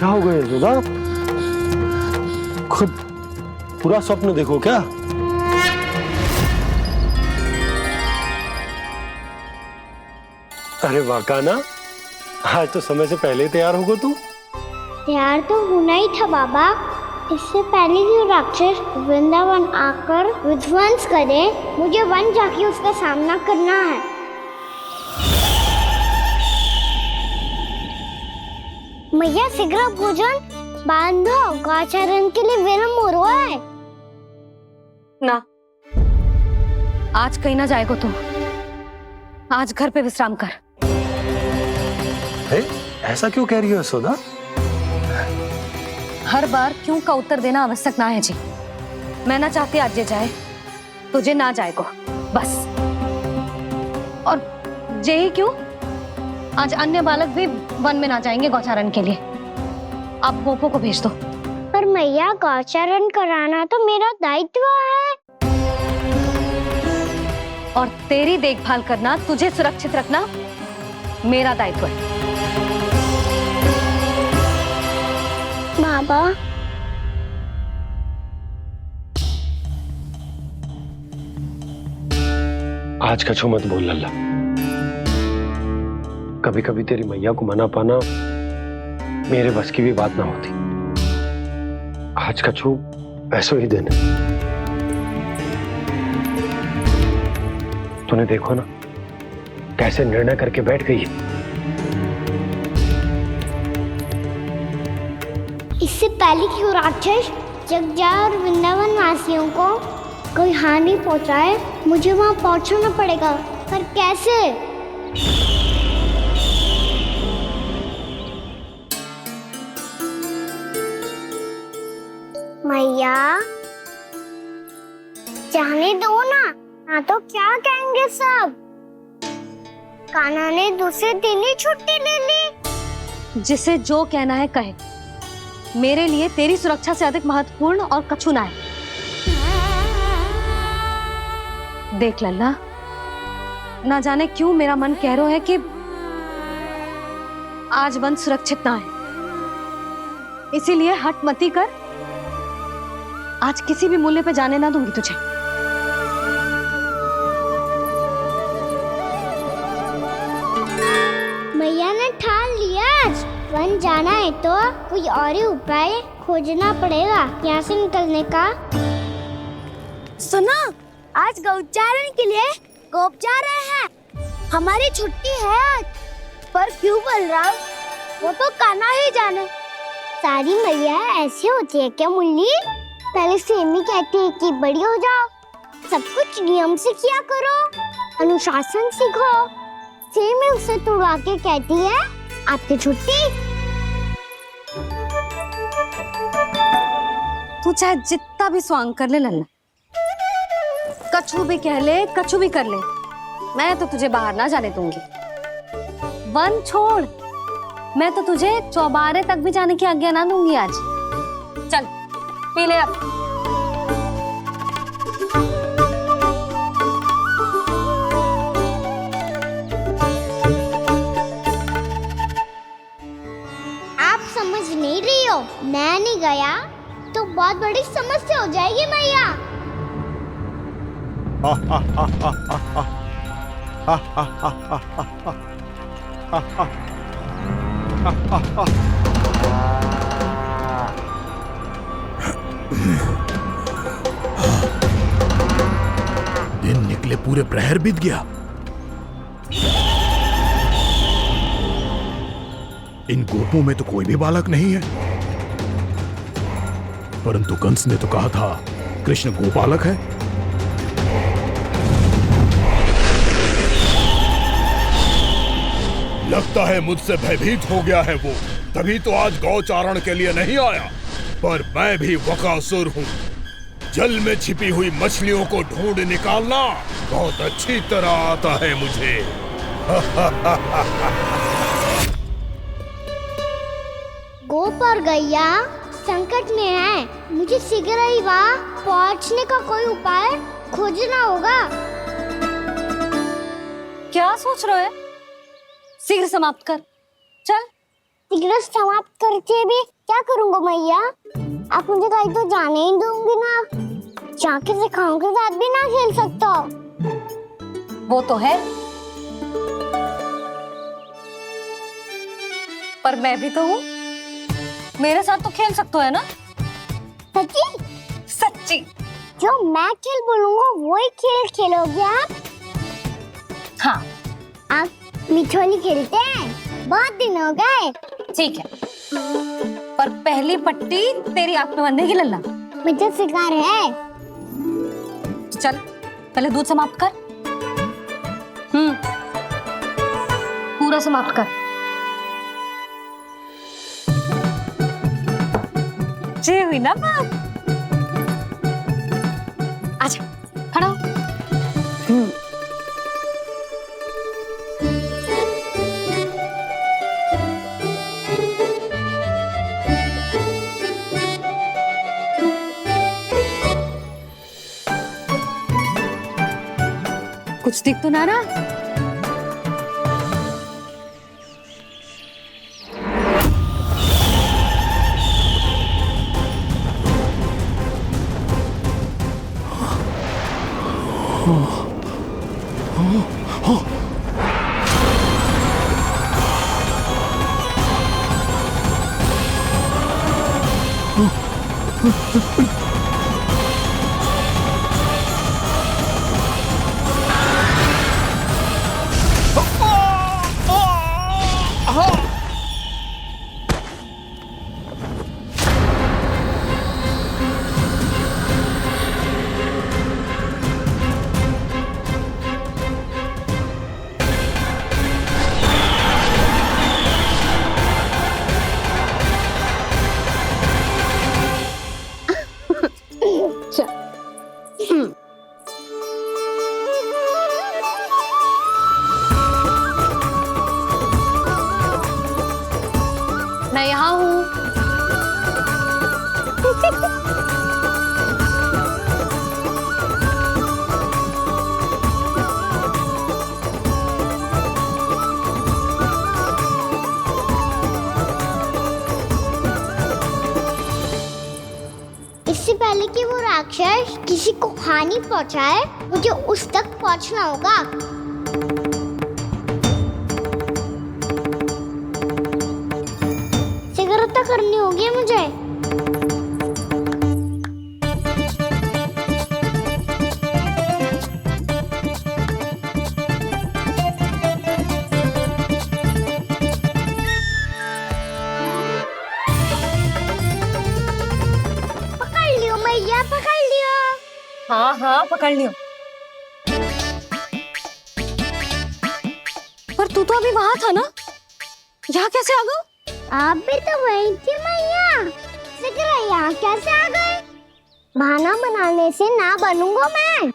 क्या हो गया यशोदा? खुद पूरा स्वप्न देखो क्या? अरे वाकाना, आज तो समय से पहले ही तैयार होगा तू। तैयार तो होना ही था बाबा। इससे पहले कि राक्षस वृंदावन आकर विध्वंस करे, मुझे वन जाके उसका सामना करना है। मैया शीघ्र भोजन बांधो, गौचरण के लिए विलंब हो रहा है। ना, आज कहीं ना जाएगा तुम। आज घर पे विश्राम कर। ऐसा क्यों कह रही हो यशोदा? हर बार क्यों का उत्तर देना आवश्यक ना है जी। मैं ना चाहती आज ये जाए, तुझे ना जाएगा बस। और यही क्यों, आज अन्य बालक भी वन में ना जाएंगे गौचारण के लिए। आप गोपो को भेज दो। पर मैया गौचरण कराना तो मेरा दायित्व है। और तेरी देखभाल करना, तुझे सुरक्षित रखना मेरा दायित्व है। बाबा, आज कछू मत बोल लल्ला। कभी कभी तेरी मैया को मना पाना मेरे बस की भी बात ना होती। आज कछू ऐसो ही दिन है। तूने देखो ना कैसे निर्णय करके बैठ गई है। इससे पहले कि वो राक्षस जगजा और वृंदावन वासियों को कोई हानि पहुंचाए, मुझे वहां पहुंचना पड़ेगा। पर कैसे? मैया, जाने दो ना तो क्या कहेंगे सब। कान्हा ने दूसरे दिन ही छुट्टी ले ली। जिसे जो कहना है कहे। मेरे लिए तेरी सुरक्षा से अधिक महत्वपूर्ण और कछु ना है। देख लल्ला, ना जाने क्यों मेरा मन कह रहा है कि आज वन सुरक्षित ना है। इसीलिए हट मती कर। आज किसी भी मूल्य पे जाने ना दूंगी तुझे। मैया ने ठान लिया, आज वन जाना है तो कोई और ही उपाय खोजना पड़ेगा यहाँ से निकलने का। सुनो, आज गौचारण के लिए गोप जा रहे हैं। हमारी छुट्टी है आज। पर क्यों बलराम? वो तो कान्हा ही जाने। सारी मैया ऐसी होती है क्या मुन्नी? पहले सेमी कहती है कि बड़ी हो जाओ, सब कुछ नियम से किया करो, अनुशासन सीखो। सेमी उसे तुड़वा के कहती है आपकी छुट्टी। तू चाहे जितना भी स्वांग कर ले लल्ला, कछु भी कह ले, कछु भी कर ले, मैं तो तुझे बाहर ना जाने दूंगी। वन छोड़, मैं तो तुझे चौबारे तक भी जाने की आज्ञा ना दूंगी आज। चल पी ले अब। आप समझ नहीं रही हो, मैं नहीं गया तो बहुत बड़ी समस्या हो जाएगी मैया। दिन निकले पूरे प्रहर बीत गया। इन गोपों में तो कोई भी बालक नहीं है। परंतु कंस ने तो कहा था कृष्ण गोपालक है। लगता है मुझसे भयभीत हो गया है वो, तभी तो आज गौचारण के लिए नहीं आया। पर मैं भी वकासुर हूँ। जल में छिपी हुई मछलियों को ढूंढ निकालना बहुत अच्छी तरह आता है मुझे। गोप और गैया संकट में है, मुझे शीघ्र ही वहाँ पहुँचने का कोई उपाय खोजना होगा। क्या सोच रहे हो? शीघ्र समाप्त कर। चल सिगरेट समाप्त करके भी क्या करूंगा मैया? आप मुझे कहीं तो जाने ही दूंगी ना। जाके सिखाओं के साथ भी ना खेल सकता। वो तो है, पर मैं भी तो हूँ, मेरे साथ तो खेल सकते हो है ना? सच्ची? सच्ची। जो मैं खेल बोलूंगा वही खेल खेलोगे आप? हाँ आप मिठोली खेलते हैं? बहुत दिन हो गए। ठीक है, पर पहली पट्टी तेरी आंख में बनने की लल्ला। मुझे शिकार है। चल पहले दूध समाप्त कर। पूरा समाप्त कर। जी हुई ना बात? आजा खड़ा हो। कुछ दिख तो ना रहा? मैं यहाँ हूँ। इससे पहले कि वो राक्षस किसी को हानि पहुंचाए, मुझे उस तक पहुंचना होगा। सिगरेट करनी होगी मुझे। पकड़ लियो मैया, पकड़ लियो। हाँ हाँ पकड़ लियो। पर तू तो अभी वहां था ना, यहाँ कैसे आ गया? आप भी तो वही थी मैया। सिगरेट यहाँ कैसे आ गए? बहाना बनाने से ना बनूंगा मैं।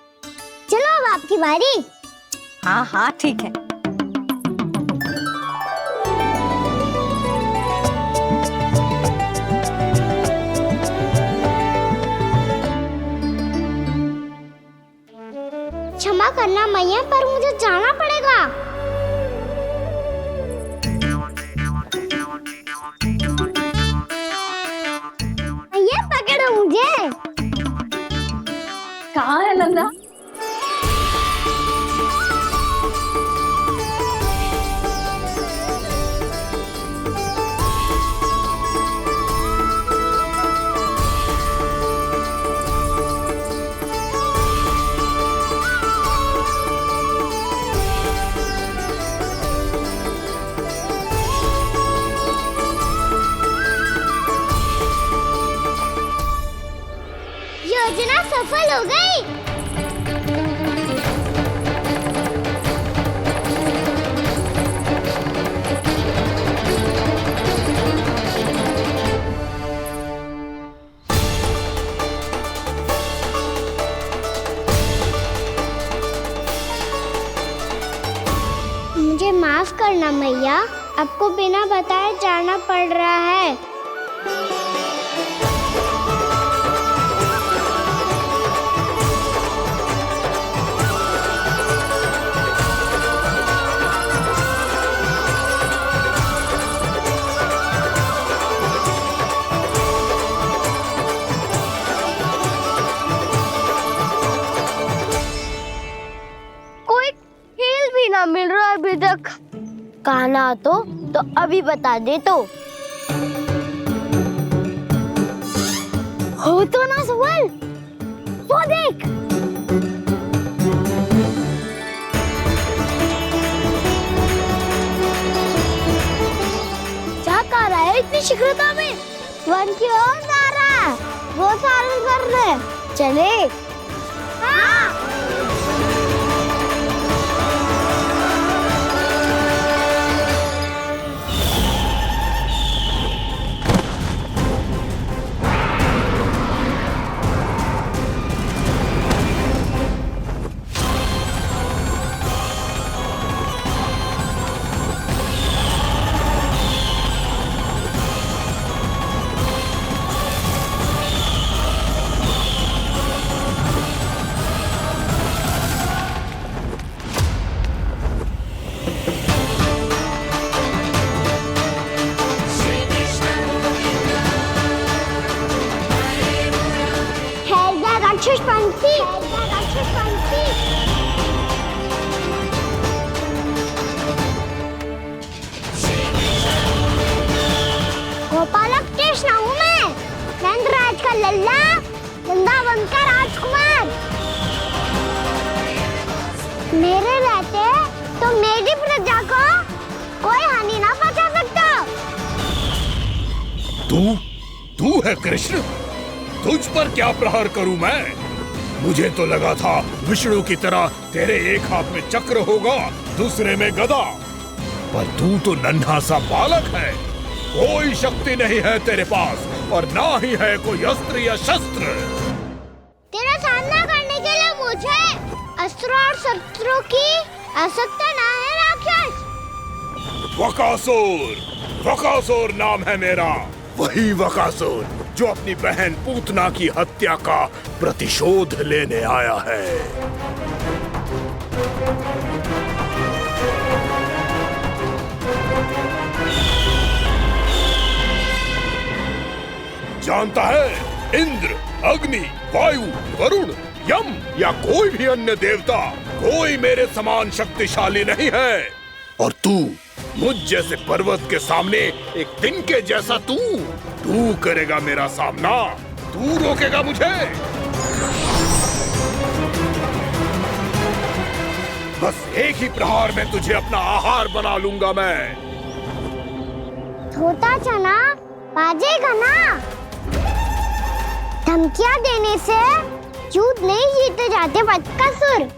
चलो अब आपकी बारी। हाँ हाँ ठीक है। क्षमा करना मैया, पर मुझे जाना पड़ेगा। मैया पकड़ो मुझे। कहाँ है लल्ला? योजना सफल हो गई। मुझे माफ करना मैया, आपको बिना बताए जाना पड़ रहा है। ही ना मिल रहा अभी तक। कहना तो अभी बता दे तो। हो तो ना सवाल, वो देख। क्या कर रहा है इतनी शीघ्रता में? वन की ओर जा रहा है, वो सारे कर रहे। चले। हाँ। राक्षस पंछी, राक्षस पंछी। गोपालक कृष्ण हूँ मैं, नंदराज का लल्ला, वृंदावन का राजकुमार। मेरे रहते तो मेरी प्रजा को कोई हानि ना पहुंचा सकता। तू है कृष्ण? तुझ पर क्या प्रहार करूं मैं? मुझे तो लगा था विष्णु की तरह तेरे एक हाथ में चक्र होगा, दूसरे में गदा, पर तू तो नन्हा सा बालक है। कोई शक्ति नहीं है तेरे पास और ना ही है कोई अस्त्र या शस्त्र। तेरा सामना करने के लिए मुझे अस्त्र और शस्त्रों की आवश्यकता ना है राक्षस। वकासुर, वकासुर नाम है मेरा, वही वकासुर जो अपनी बहन पूतना की हत्या का प्रतिशोध लेने आया है। जानता है, इंद्र, अग्नि, वायु, वरुण, यम या कोई भी अन्य देवता कोई मेरे समान शक्तिशाली नहीं है। और तू मुझ जैसे पर्वत के सामने एक दिन के जैसा तू करेगा मेरा सामना? तू रोकेगा मुझे? बस एक ही प्रहार में तुझे अपना आहार बना लूंगा मैं। छोटा चना बाजेगा ना। धमकियां देने से युद्ध नहीं जीते जाते बदकसूर।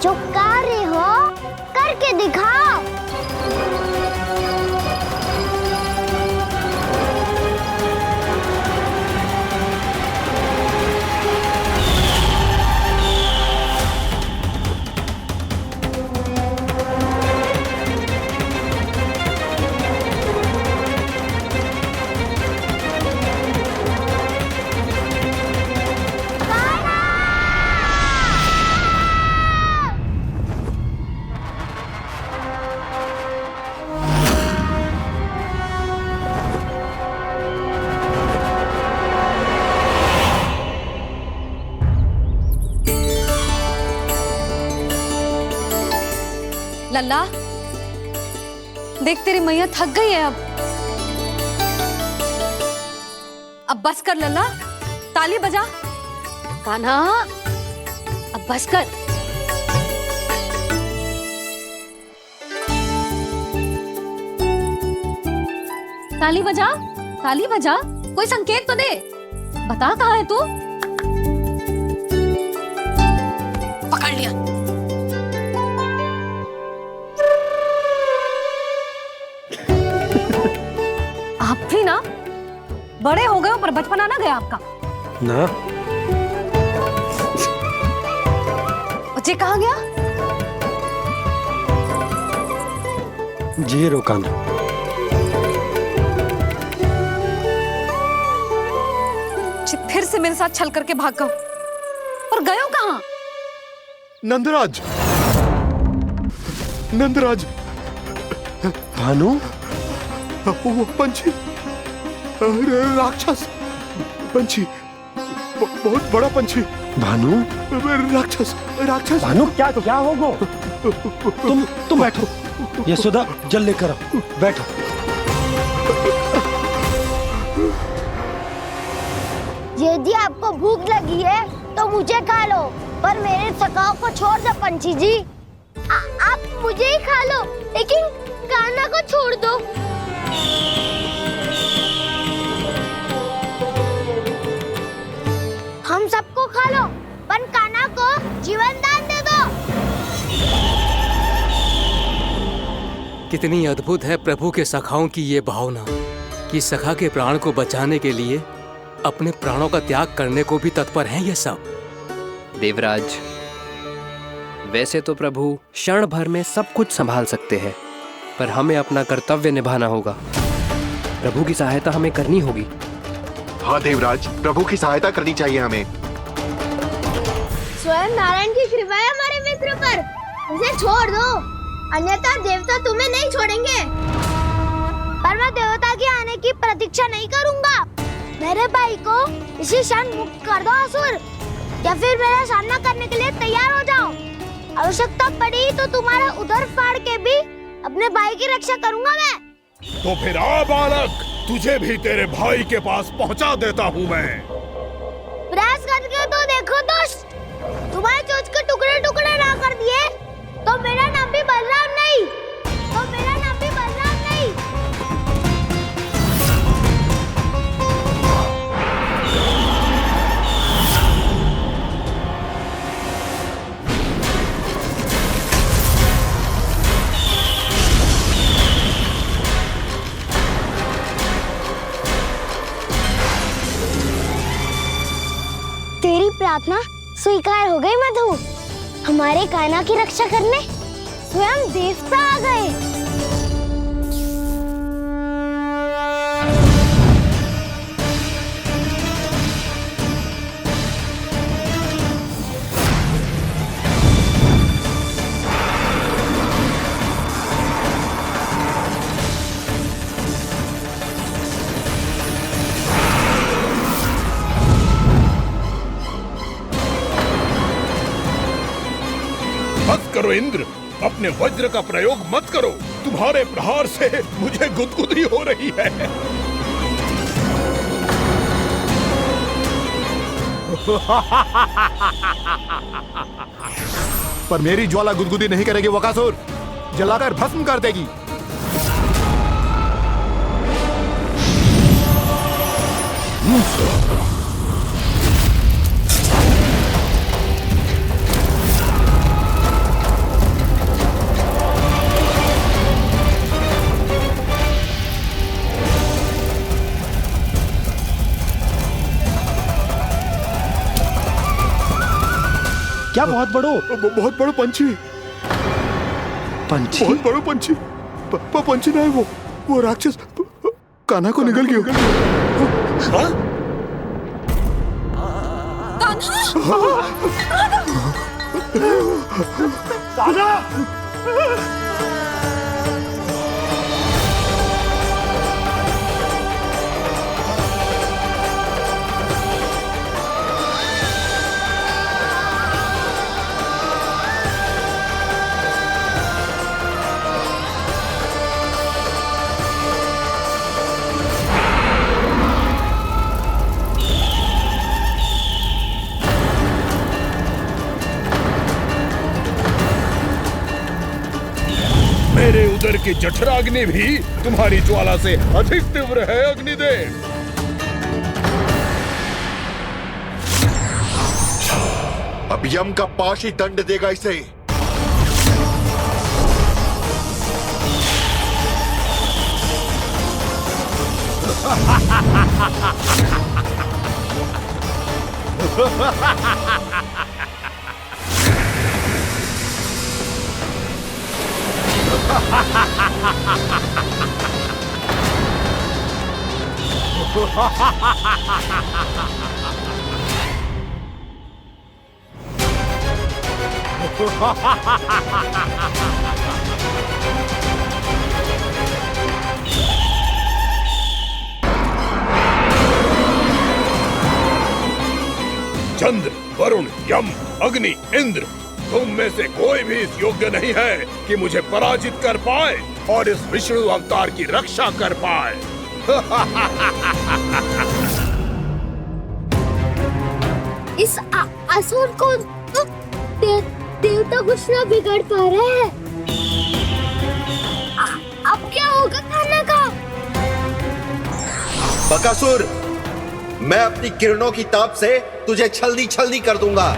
जो कार्य हो करके दिखाओ। लल्ला, देख तेरी मैया थक गई है अब बस कर लल्ला, ताली बजा। कान्हा, अब बस कर। ताली बजा, ताली बजा, कोई संकेत तो दे। बता कहाँ है तू? पकड़ लिया। आप भी ना बड़े हो गए हो, पर बचपना ना गया आपका ना। बच्चे कहाँ गया? जी रोकाना। फिर से मेरे साथ छल करके भाग गए, और गए हो कहाँ? नंदराज, नंदराज। भानु, वो पंछी, राक्षस पंछी, बहुत बड़ा पंछी। भानु, राक्षस, राक्षस। भानु क्या होगा? तुम बैठो, यशोदा जल लेकर आओ, बैठो। यदि आपको भूख लगी है तो मुझे खा लो, पर मेरे सखाओं को छोड़ दो पंछी जी। आप मुझे ही खा लो, लेकिन कान्हा को छोड़ दो। हम सबको खा लो, पर कान्हा को जीवन दान दे दो। कितनी अद्भुत है प्रभु के सखाओं की ये भावना कि सखा के प्राण को बचाने के लिए अपने प्राणों का त्याग करने को भी तत्पर हैं ये सब। देवराज, वैसे तो प्रभु क्षण भर में सब कुछ संभाल सकते हैं, पर हमें अपना कर्तव्य निभाना होगा। प्रभु की सहायता हमें करनी होगी। हाँ देवराज, प्रभु की सहायता करनी चाहिए हमें। स्वयं नारायण की कृपा है हमारे मित्र पर, उसे छोड़ दो, अन्यथा देवता तुम्हें नहीं छोड़ेंगे। पर मैं देवता के आने की प्रतीक्षा नहीं करूंगा। मेरे भाई को इसी क्षण मुक्त कर दो असुर, या फिर मेरा सामना करने के लिए तैयार हो जाओ। आवश्यकता पड़ी तो तुम्हारा उधर फाड़ के भी अपने भाई की रक्षा करूंगा मैं। तो फिर आ बालक, तुझे भी तेरे भाई के पास पहुंचा देता हूँ मैं। प्रयास करके तो देखो दोस्त, तुम्हारे चोंच के टुकड़े टुकड़े ना कर दिए तो मेरा नाम भी बलराम नहीं, तो मेरा नाम भी बलराम नहीं। तेरी प्रार्थना स्वीकार हो गई मधु। हमारे कान्हा की रक्षा करने स्वयं देवता आ गए। मत करो इंद्र, अपने वज्र का प्रयोग मत करो। तुम्हारे प्रहार से मुझे गुदगुदी हो रही है। पर मेरी ज्वाला गुदगुदी नहीं करेगी वकासुर, जलाकर भस्म कर देगी। क्या बहुत बड़ो? बहुत बड़ो पंछी। पंछी? बहुत बड़ो पंछी। पंछी ना है वो राक्षस कान्हा को निगल गया। मेरे उदर की जठराग्नि भी तुम्हारी ज्वाला से अधिक तीव्र है अग्निदेव। अब यम का पाश ही दंड देगा इसे। चंद्र, वरुण, यम, अग्नि, इंद्र, तुम में से कोई भी इस योग्य नहीं है कि मुझे पराजित कर पाए और इस विष्णु अवतार की रक्षा कर पाए। इस असुर को तो देवता कुछ ना बिगाड़ पा रहे हैं। अब क्या होगा खाना का? बकासुर, मैं अपनी किरणों की ताप से तुझे छल्दी छल्दी कर दूंगा।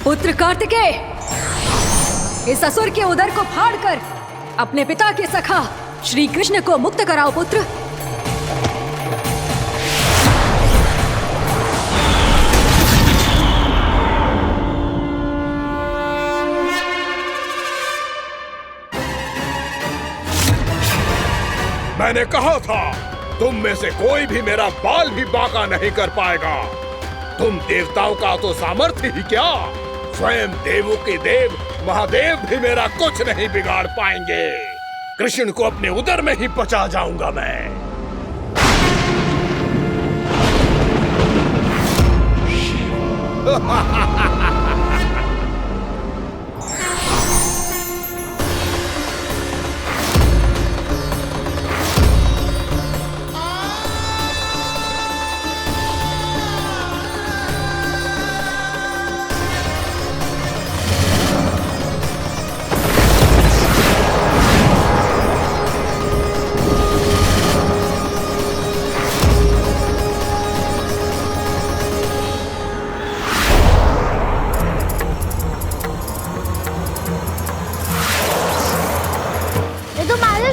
पुत्र कार्तिकेय, इस असुर के उदर को फाड़कर अपने पिता के सखा श्री कृष्ण को मुक्त कराओ पुत्र। मैंने कहा था, तुम में से कोई भी मेरा बाल भी बांका नहीं कर पाएगा। तुम देवताओं का तो सामर्थ्य ही क्या, स्वयं देवों के देव महादेव भी मेरा कुछ नहीं बिगाड़ पाएंगे। कृष्ण को अपने उदर में ही पचा जाऊंगा मैं।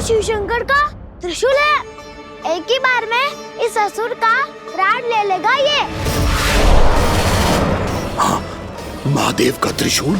शिव शंकर का त्रिशूल है। एक ही बार में इस असुर का प्राण ले लेगा ये। हाँ, महादेव का त्रिशूल।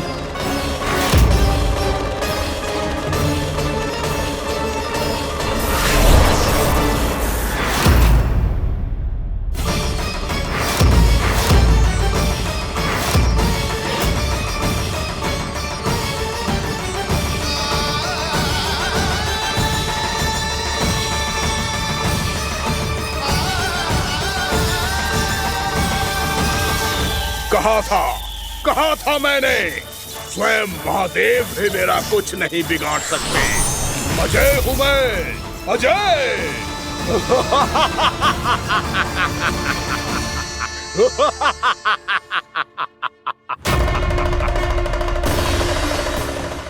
कहा था मैंने, स्वयं महादेव भी मेरा कुछ नहीं बिगाड़ सकते। अजय हूं मैं, अजय।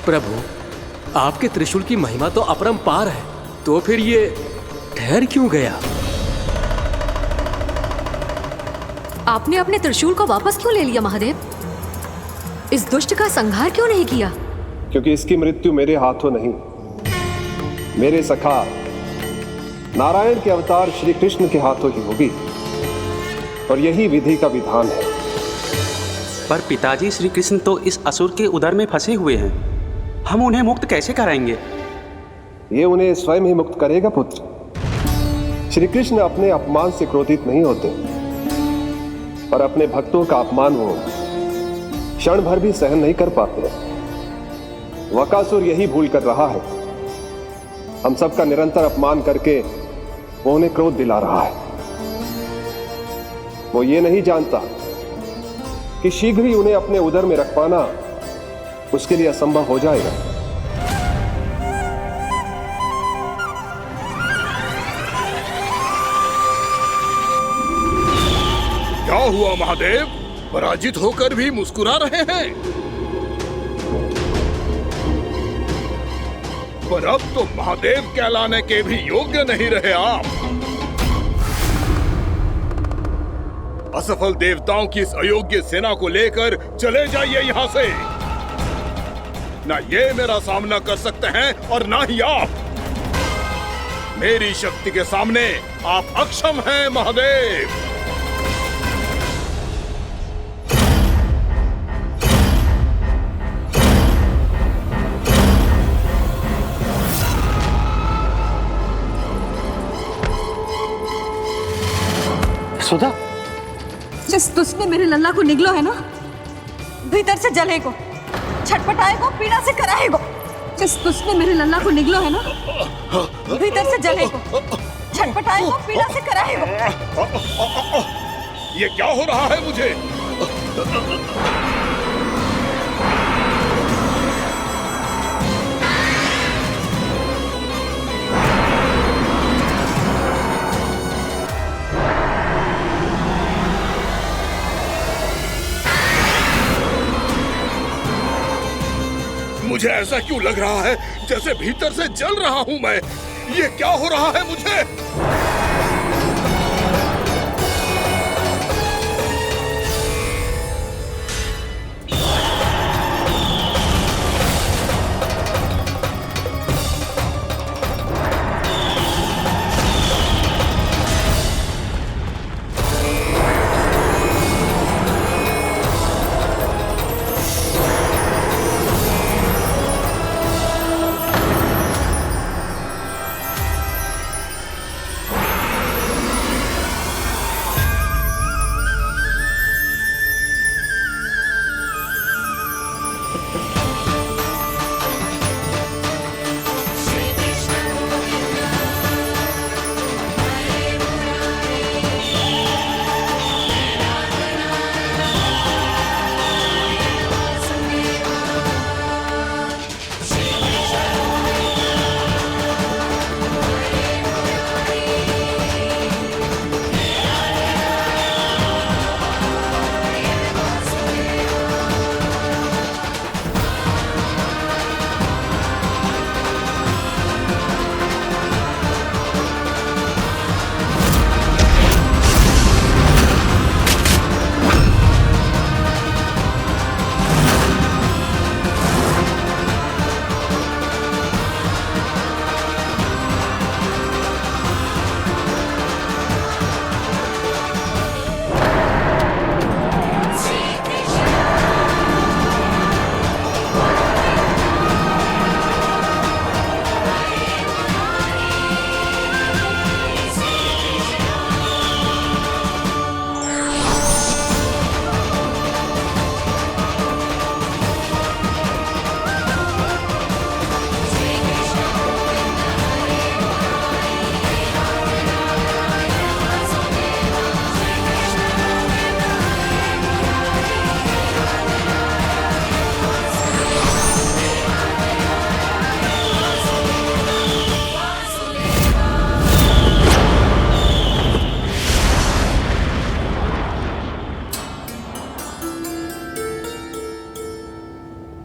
प्रभु, आपके त्रिशूल की महिमा तो अपरंपार है, तो फिर ये ठहर क्यों गया? आपने अपने त्रिशूल को वापस क्यों ले लिया महादेव? इस दुष्ट का संहार क्यों नहीं किया? क्योंकि इसकी मृत्यु मेरे हाथों नहीं, मेरे सखा नारायण के अवतार श्री कृष्ण के हाथों ही होगी, और यही विधि का विधान है। पर पिताजी, श्री कृष्ण तो इस असुर के उदर में फंसे हुए हैं, हम उन्हें मुक्त कैसे कराएंगे? ये उन्हें स्वयं ही मुक्त करेगा पुत्र। श्री कृष्ण अपने अपमान से क्रोधित नहीं होते, पर अपने भक्तों का अपमान वो क्षण भर भी सहन नहीं कर पाते। वकासुर यही भूल कर रहा है, हम सबका निरंतर अपमान करके वो उन्हें क्रोध दिला रहा है। वो ये नहीं जानता कि शीघ्र ही उन्हें अपने उदर में रख पाना उसके लिए असंभव हो जाएगा। क्या हुआ महादेव? पराजित होकर भी मुस्कुरा रहे हैं। पर अब तो महादेव कहलाने के भी योग्य नहीं रहे आप। असफल देवताओं की इस अयोग्य सेना को लेकर चले जाइए यहाँ से। ना ये मेरा सामना कर सकते हैं और ना ही आप। मेरी शक्ति के सामने आप अक्षम हैं महादेव। सुधा, जिस दुष्ट ने मेरे लल्ला को निगलो है ना, भीतर से जलेगो, छटपटाएगो, पीड़ा से कराएगो। जिस दुष्ट ने मेरे लल्ला को निगलो है ना, भीतर से जलेगो, छटपटाएगो, पीड़ा से कराएगो। ये क्या हो रहा है मुझे? मुझे ऐसा क्यों लग रहा है जैसे भीतर से जल रहा हूं मैं? ये क्या हो रहा है मुझे?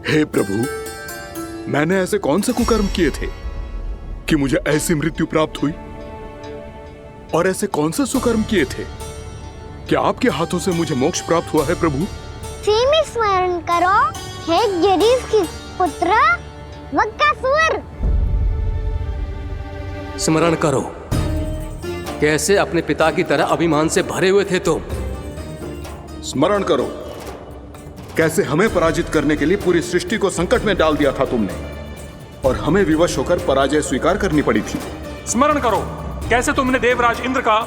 हे प्रभु, मैंने ऐसे कौन से कुकर्म किए थे कि मुझे ऐसी मृत्यु प्राप्त हुई? और ऐसे कौन से सुकर्म किए थे कि आपके हाथों से मुझे मोक्ष प्राप्त हुआ है प्रभु? स्मरण करो, हे गिरीश की पुत्र वक्कासुर। स्मरण करो, कैसे अपने पिता की तरह अभिमान से भरे हुए थे तुम। स्मरण करो, कैसे हमें पराजित करने के लिए पूरी सृष्टि को संकट में डाल दिया था तुमने, और हमें विवश होकर पराजय स्वीकार करनी पड़ी थी। स्मरण करो, कैसे तुमने देवराज इंद्र का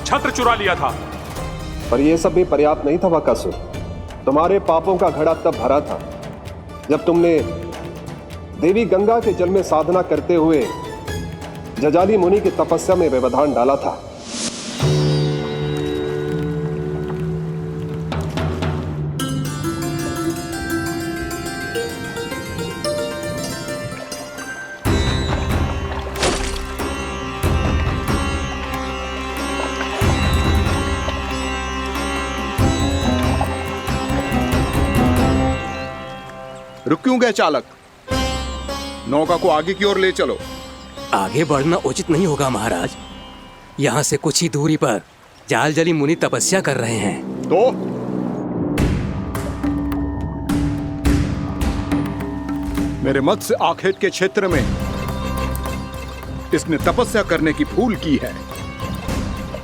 छत्र चुरा लिया था। पर यह सब भी पर्याप्त नहीं था वक्कासुर। तुम्हारे पापों का घड़ा तब भरा था जब तुमने देवी गंगा के जल में साधना करते हुए जजाली मुनि की तपस्या में व्यवधान डाला था। रुक क्यों गए चालक? नौका को आगे की ओर ले चलो। आगे बढ़ना उचित नहीं होगा महाराज। यहाँ से कुछ ही दूरी पर जालजली मुनि तपस्या कर रहे हैं। तो मेरे मत्स्य आखेट के क्षेत्र में इसने तपस्या करने की भूल की है।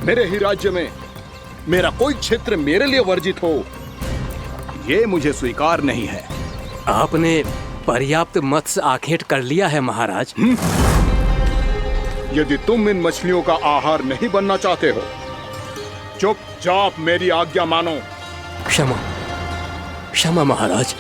मेरे ही राज्य में मेरा कोई क्षेत्र मेरे लिए वर्जित हो, यह मुझे स्वीकार नहीं है। आपने पर्याप्त मत्स्य आखेट कर लिया है महाराज। यदि तुम इन मछलियों का आहार नहीं बनना चाहते हो, चुपचाप मेरी आज्ञा मानो। क्षमा, क्षमा महाराज।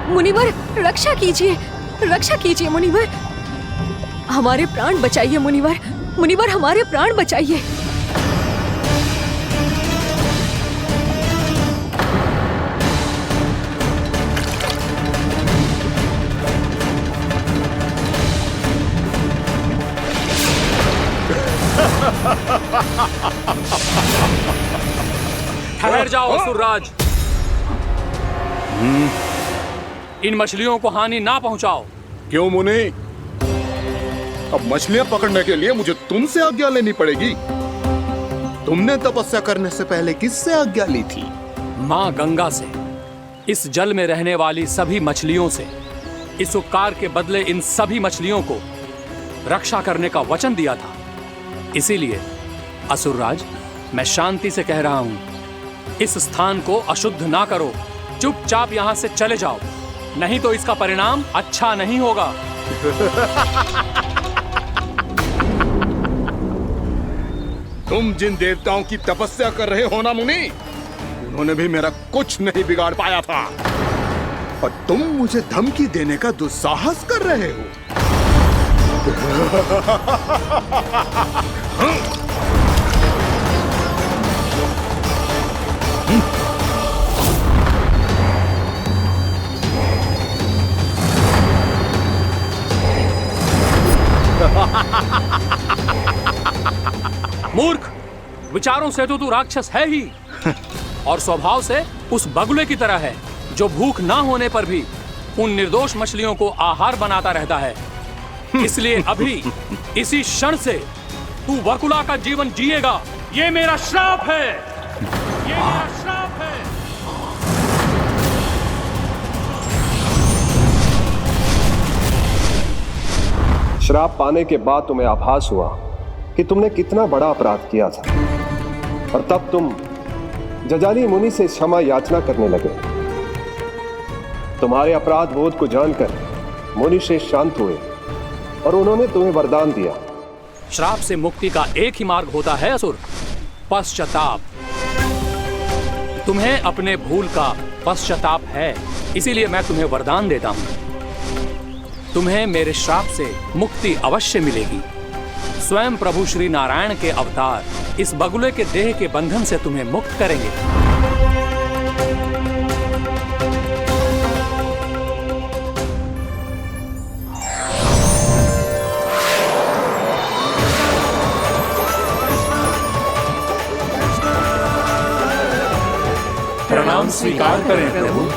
मुनिवर, रक्षा कीजिए, रक्षा कीजिए मुनिवर, हमारे प्राण बचाइए मुनिवर, मुनिवर हमारे प्राण बचाइए। ठहर जाओ असुरराज, इन मछलियों को हानि ना पहुंचाओ। क्यों मुनि? अब मछलियां पकड़ने के लिए मुझे तुमसे आज्ञा लेनी पड़ेगी। तुमने तपस्या करने से पहले किससे आज्ञा ली थी? मां गंगा से, इस जल में रहने वाली सभी मछलियों से। इस उपकार के बदले इन सभी मछलियों को रक्षा करने का वचन दिया था। इसीलिए असुरराज, मैं शांति से कह रहा हूं, इस स्थान को अशुद्ध ना करो। चुपचाप यहां से चले जाओ, नहीं तो इसका परिणाम अच्छा नहीं होगा। तुम जिन देवताओं की तपस्या कर रहे हो ना मुनि, उन्होंने भी मेरा कुछ नहीं बिगाड़ पाया था, और तुम मुझे धमकी देने का दुस्साहस कर रहे हो। मूर्ख, विचारों से तो तू राक्षस है ही, और स्वभाव से उस बगुले की तरह है जो भूख ना होने पर भी उन निर्दोष मछलियों को आहार बनाता रहता है। इसलिए अभी इसी क्षण से तू वकुला का जीवन जिएगा। ये मेरा श्राप है, ये मेरा श्राप है। श्राप पाने के बाद तुम्हें आभास हुआ कि तुमने कितना बड़ा अपराध किया था, और तब तुम जजाली मुनि से क्षमा याचना करने लगे। तुम्हारे अपराध बोध को जानकर मुनि से शांत हुए और उन्होंने तुम्हें वरदान दिया। श्राप से मुक्ति का एक ही मार्ग होता है असुर, पश्चाताप। तुम्हें अपने भूल का पश्चाताप है, इसीलिए मैं तुम्हें वरदान देता हूं। तुम्हें मेरे श्राप से मुक्ति अवश्य मिलेगी। स्वयं प्रभु श्री नारायण के अवतार इस बगुले के देह के बंधन से तुम्हें मुक्त करेंगे। प्रणाम स्वीकार करें प्रभु।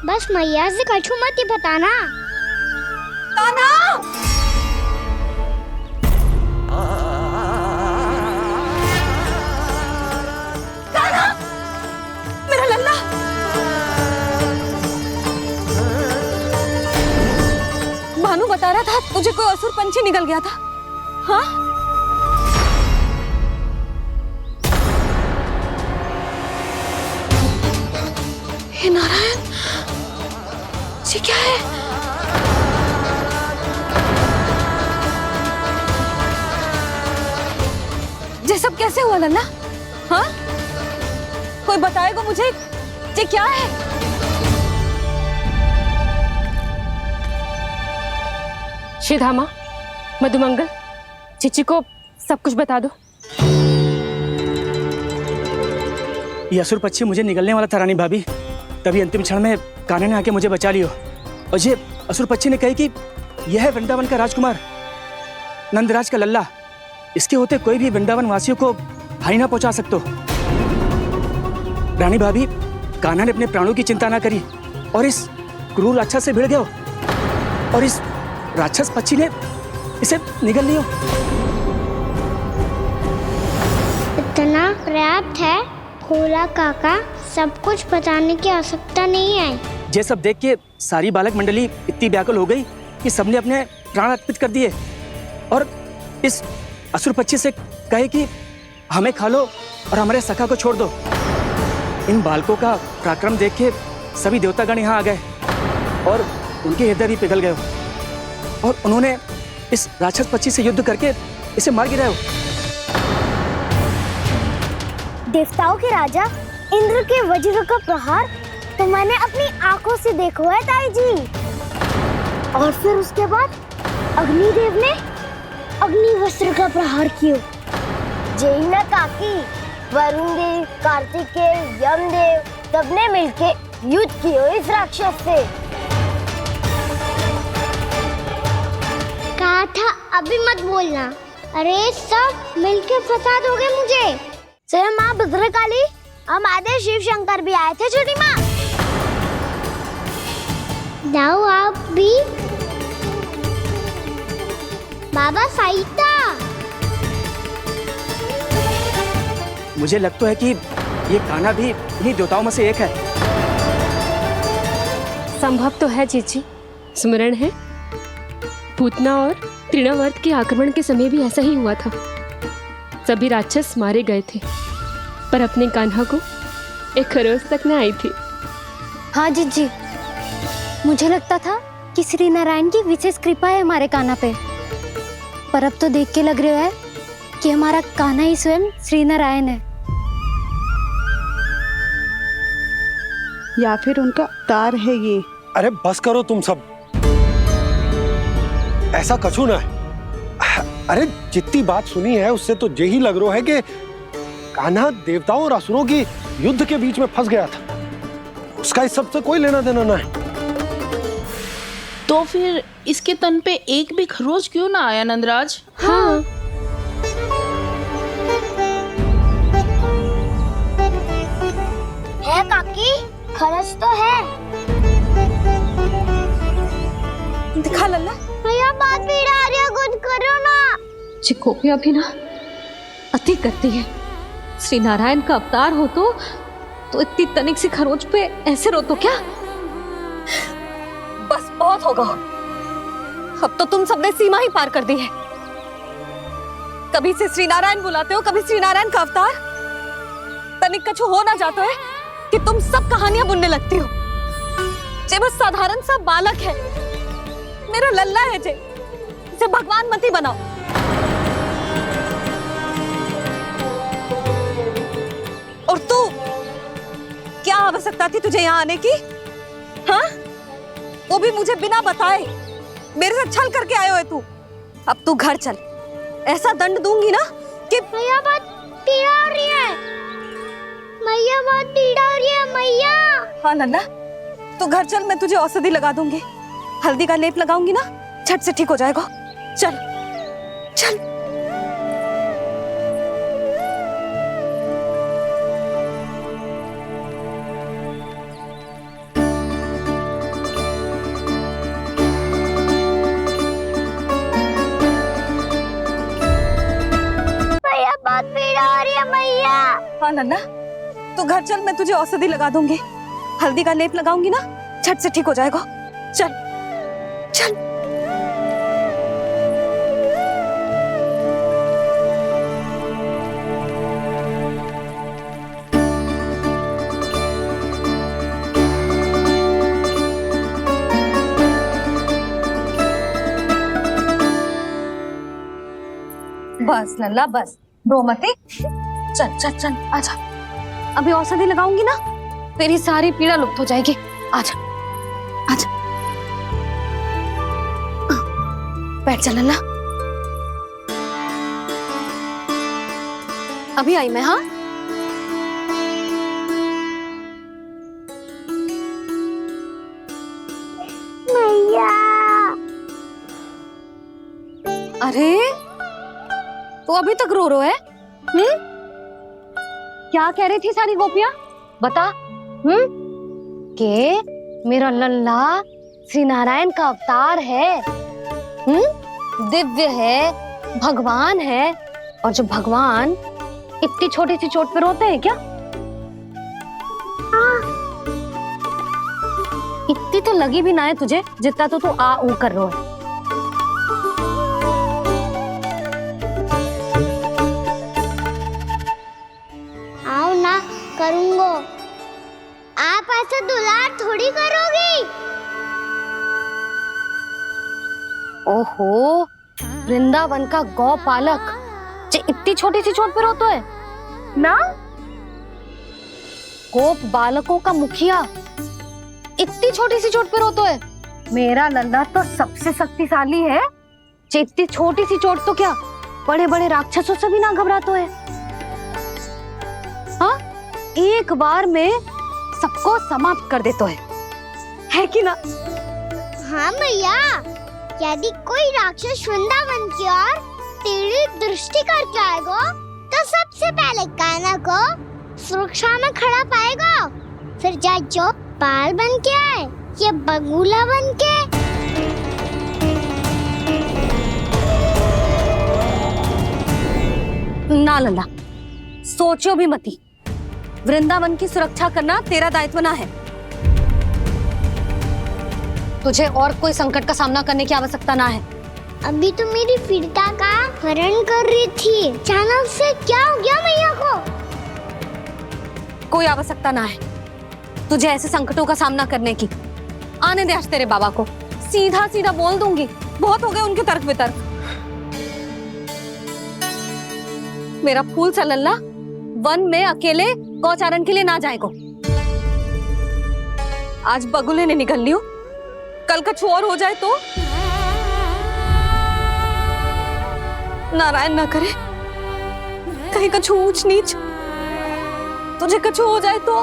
बस मैया से कछु मत ही बताना। कान्हा! कान्हा! मेरा लल्ला! भानु बता रहा था तुझे कोई असुर पंछी निकल गया था। हाँ? हे नारायण, ये क्या है? ये सब कैसे हुआ लल्ला? हाँ, कोई बताएगा मुझे ये क्या है? श्रीधामा, मधुमंगल, चिची को सब कुछ बता दो। ये असुर पक्षी मुझे निगलने वाला था रानी भाभी, तभी अंतिम क्षण में कान्हा ने आके मुझे बचा लियो। और ये असुर पक्षी ने कही कि यह है वृंदावन का राजकुमार, नंदराज का लल्ला। इसके होते कोई भी वृंदावन वासियों को हानि ना पहुंचा सकते। रानी भाभी, कान्हा ने अपने प्राणों की चिंता ना करी और इस क्रूर राक्षस से भिड़ गयो, और इस राक्षस पक्षी ने इसे निगल लियो। इतना पर्याप्त है भोला काका, सब कुछ बताने की आवश्यकता नहीं है। ये सब देख के सारी बालक मंडली इतनी व्याकुल हो गई कि सबने अपने प्राण अर्पित कर दिए और इस असुर पक्षी से कहे कि हमें खा लो और हमारे सखा को छोड़ दो। इन बालकों का पराक्रम देख के सभी देवतागण यहाँ आ गए और उनके हृदय भी पिघल गए और उन्होंने इस राक्षस पक्षी से युद्ध करके इसे मार गिराया। देवताओं के राजा इंद्र के वज्र का प्रहार तो मैंने अपनी आंखों से देखा है ताई जी। और फिर उसके बाद अग्निदेव ने अग्निवस्त्र का प्रहार किया। जय ना काकी, वरुण देव, कार्तिकेय, यमदेव सबने मिलके युद्ध किया इस राक्षस से। कहा था अभी मत बोलना। अरे सब मिलके फंसा दोगे मुझे। जय माँ भद्रकाली, हम आदे शिव शंकर भी आए थे छोटी माँ। जाओ आप भी। बाबा साईता, मुझे लगता है कि ये कान्हा भी इन्हीं देवताओं में से एक है। संभव तो है चीची। स्मरण है, पूतना और तृणावर्त के आक्रमण के समय भी ऐसा ही हुआ था। सभी राक्षस मारे गए थे, पर अपने कान्हा को एक खरोच तक न आई थी। हाँ जीजी, मुझे लगता था कि श्री नारायण की विशेष कृपा है हमारे कान्हा पे, पर अब तो देख के लग रहा है कि हमारा कान्हा ही स्वयं श्री नारायण है। या फिर उनका अवतार है ये। अरे बस करो तुम सब, ऐसा कछु ना है। अरे जितनी बात सुनी है उससे तो यही लग रहा है कि कान्हा देवताओं और असुरों की युद्ध के बीच में फंस गया था। उसका इस सब से कोई लेना देना ना है। तो फिर इसके तन पे एक भी खरोच क्यों ना आया नंदराज? हाँ, है काकी, खरच तो है। दिखा लल्ला। भैया बात भी आ रही है, कुछ करो ना। चिकोपिया भी ना अति करती है। श्री नारायण का अवतार हो तो इतनी तनिक सी खरोच पे ऐसे रो तो क्या? बस बहुत होगा। अब तो तुम सबने सीमा ही पार कर दी है। कभी से श्री नारायण बुलाते हो, कभी श्री नारायण का अवतार। तनिक कछु हो ना जाता है कि तुम सब कहानियां बुनने लगती हो। जे बस साधारण सा बालक है, मेरा लल्ला है जे, इसे भगवान मत ही बनाओ। और तू, क्या आवश्यकता थी तुझे यहाँ आने की? हाँ, वो भी मुझे बिना बताए। मेरे से छल करके आयो है तू। अब तू घर चल, ऐसा दंड दूंगी ना कि मैया बहुत पीड़ा हो रही है। मैया बहुत पीड़ा हो रही है मैया। हाँ नन्ना, तू घर चल, मैं तुझे औषधि लगा दूंगी। हल्दी का लेप लगाऊंगी ना, झट से ठीक हो जाएगा। चल चल। मैया बहुत पीड़ा हो रही है मैया। हाँ नन्ना, तू घर चल, मैं तुझे औषधि लगा दूंगी। हल्दी का लेप लगाऊंगी ना, झट से ठीक हो जाएगा। चल चल। लल्ला बस, रो मत। चल चल चल आजा, अभी औषधि लगाऊंगी ना तेरी सारी पीड़ा लुप्त हो जाएगी। आजा आजा, बैठ जा लल्ला। अभी आई मैं। हाँ मैया। अरे तू अभी तक रो है? क्या कह रही थी सारी गोपियां? बता। के मेरा लल्ला श्री नारायण का अवतार है, दिव्य है, भगवान है। और जो भगवान इतनी छोटी सी चोट पे रोते हैं क्या? इतनी तो लगी भी ना है तुझे जितना तो तू आ ऊ कर रहा है। आओ ना करूंगो, आप ऐसा दुलार थोड़ी करोगी। ओहो, वृंदावन का गौपालक जो इतनी छोटी सी चोट पे रोता है ना? गोप बालकों का मुखिया इतनी छोटी सी चोट पे रोता है? मेरा लल्ला तो सबसे शक्तिशाली है, जो इतनी छोटी सी चोट तो क्या बड़े बड़े राक्षसों से भी ना घबराता है। हाँ, एक बार में सबको समाप्त कर देता है कि ना? हाँ मैया, यदि कोई राक्षस वृंदावन की ओर टेढ़ी दृष्टि करके आएगा तो सबसे पहले कान्हा को सुरक्षा में खड़ा पाएगा, फिर चाहे जो पाल बन के आए या बगुला बन के। ना लल्ला, सोचो भी मती। वृंदावन की सुरक्षा करना तेरा दायित्व ना है। तुझे और कोई संकट का सामना करने की आवश्यकता ना है। अभी तो मेरी पीड़िता का हरण कर रही थी, अचानक से क्या हो गया मैया को? कोई आवश्यकता ना है तुझे ऐसे संकटों का सामना करने की। आने दे आज तेरे बाबा को, सीधा सीधा बोल दूंगी। बहुत हो गए उनके तर्क वितर्क। मेरा फूल सा लल्ला वन में अकेले गौचारण के लिए ना जाएगो। आज बगुले ने निकल लियो, कल कछु और हो जाए तो? नारायण ना करे, कहीं कछु ऊंच नीच तुझे कछु हो जाए तो?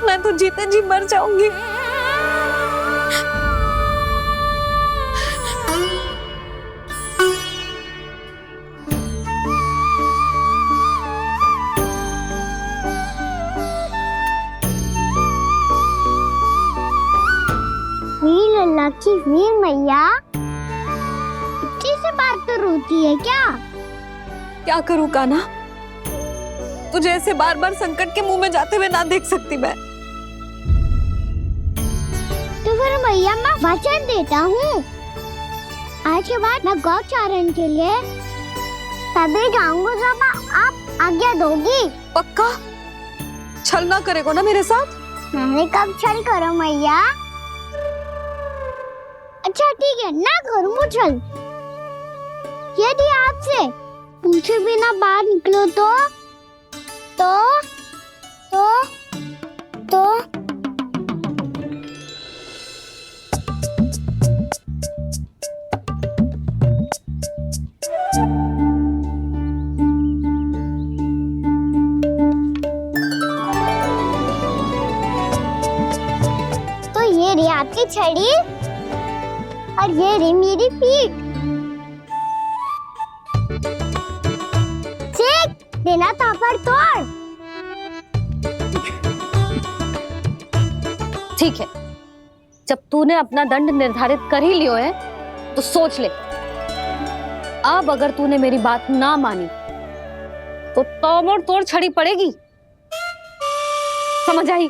मैं तो जीते जी मर जाऊंगी। वीर लल्ला की वीर मैया इतनी सी बात तो रोती है क्या? क्या करूं कान्हा, तुझे ऐसे बार बार संकट के मुंह में जाते हुए ना देख सकती मैं। तो फिर मैया मैं वचन देता हूँ, आज के बाद मैं गौचारण के लिए तभी जाऊंगा जब आप आज्ञा दोगी। पक्का? छल ना करेगा ना मेरे साथ? मैंने कब छल करो मैया? अच्छा ठीक है, ना करूँगा छल। यदि आपसे पूछे बिना बाहर निकलो तो ये रही आपकी छड़ी और ये रही मेरी पीठ। ठीक देना तापर तोड़। ठीक है, जब तूने अपना दंड निर्धारित कर ही लियो है तो सोच ले, अब अगर तूने मेरी बात ना मानी तो तोड़ तोड़ छड़ी पड़ेगी, समझ आई?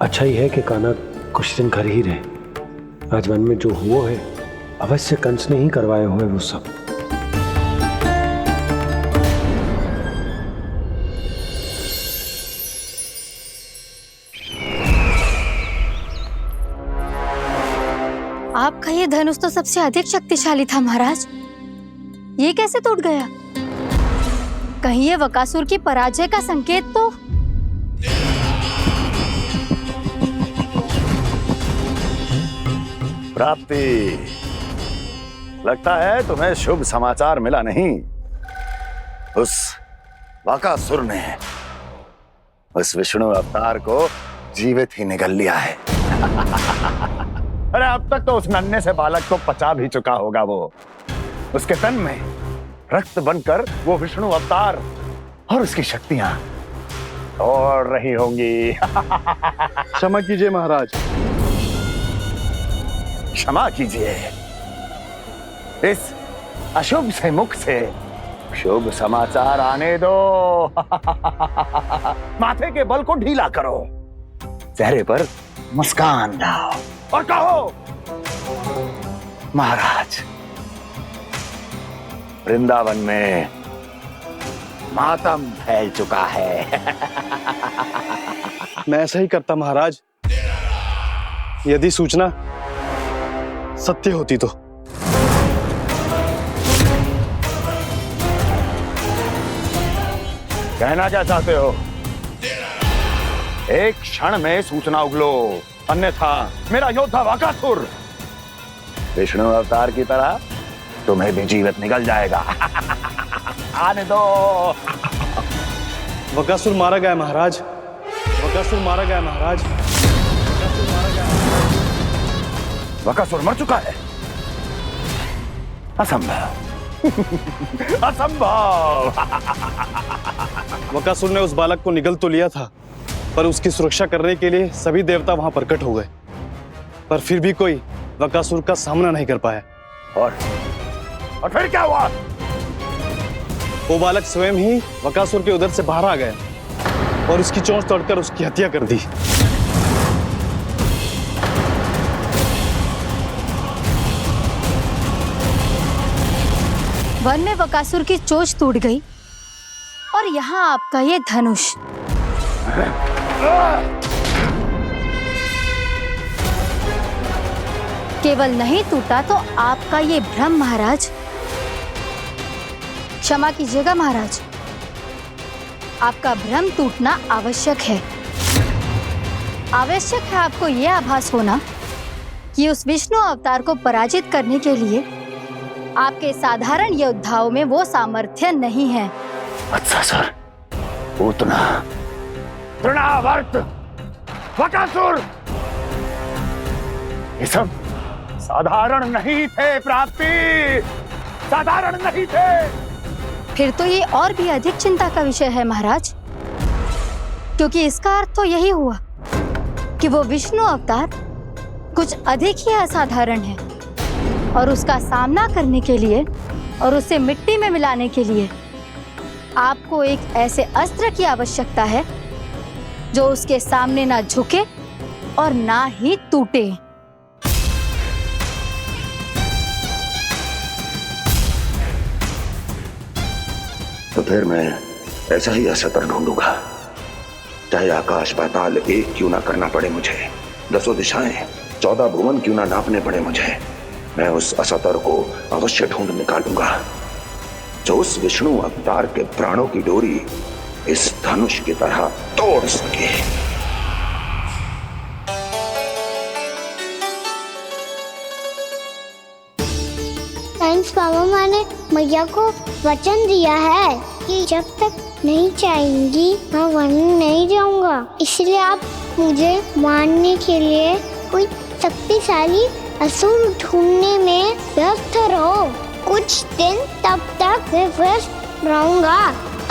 अच्छा ही है कि कान्हा कुछ दिन घर ही रहे। आज वन में जो हुआ है अवश्य कंस ने ही करवाए हुए वो सब। आपका ये धनुष तो सबसे अधिक शक्तिशाली था महाराज, ये कैसे टूट गया? कहीं ये बकासुर की पराजय का संकेत तो? प्राप्ति, लगता है तुम्हें शुभ समाचार मिला नहीं। उस बकासुर ने उस विष्णु अवतार को जीवित ही निगल लिया है। अरे अब तक तो उस नन्हे से बालक को पचा भी चुका होगा वो। उसके तन में रक्त बनकर वो विष्णु अवतार और उसकी शक्तियां दौड़ रही होंगी। क्षमा कीजिए महाराज। क्षमा कीजिए। इस अशुभ से मुख से शुभ समाचार आने दो। माथे के बल को ढीला करो, चेहरे पर मुस्कान लाओ और कहो, महाराज, वृंदावन में मातम फैल चुका है। मैं ऐसा ही करता महाराज, यदि सूचना सत्य होती तो। कहना क्या चाहते हो? एक क्षण में सूचना उगलो, अन्यथा मेरा योद्धा बकासुर विष्णु अवतार की तरह तुम्हें भी जीवित निकल जाएगा। आने दो। बकासुर मारा गया महाराज, बकासुर मारा गया महाराज, बकासुर मारा गया। बकासुर मर चुका है? असंभव। असंभव। बकासुर ने उस बालक को निगल तो लिया था, पर उसकी सुरक्षा करने के लिए सभी देवता वहां प्रकट हो गए, पर फिर भी कोई बकासुर का सामना नहीं कर पाया। और फिर क्या हुआ? वो बालक स्वयं ही बकासुर के उदर से बाहर आ गया और उसकी चोंच तोड़कर उसकी हत्या कर दी। वन में बकासुर की चोंच टूट गई और यहाँ आपका ये धनुष। केवल नहीं टूटा तो आपका ये भ्रम महाराज। क्षमा कीजिएगा महाराज, आपका भ्रम टूटना आवश्यक है। आवश्यक है आपको यह आभास होना कि उस विष्णु अवतार को पराजित करने के लिए आपके साधारण योद्धाओं में वो सामर्थ्य नहीं है। अच्छा सर, उतना तृणावर्त, बकासुर, ये सब साधारण नहीं थे प्राप्ति, साधारण नहीं थे। फिर तो ये और भी अधिक चिंता का विषय है महाराज, क्योंकि इसका अर्थ तो यही हुआ कि वो विष्णु अवतार कुछ अधिक ही असाधारण है और उसका सामना करने के लिए और उसे मिट्टी में मिलाने के लिए आपको एक ऐसे अस्त्र की आवश्यकता है जो उसके सामने ना झुके और ना ही टूटे। तो फिर मैं ऐसा ही असतर ढूंढूंगा, चाहे आकाश पाताल एक क्यों ना करना पड़े मुझे, 10 दिशाएं 14 भुवन क्यों ना नापने पड़े मुझे। मैं उस असतर को अवश्य ढूंढ निकालूंगा जो उस विष्णु अवतार के प्राणों की डोरी इस धनुष की तरह तोड़ सके। थैंक्स पापा, मैंने मैया को वचन दिया है कि जब तक नहीं चाहेंगी मैं वन नहीं जाऊंगा, इसलिए आप मुझे मारने के लिए कोई शक्तिशाली असुर ढूंढने में व्यस्त रहो। कुछ दिन तब तक मैं व्यस्त रहूंगा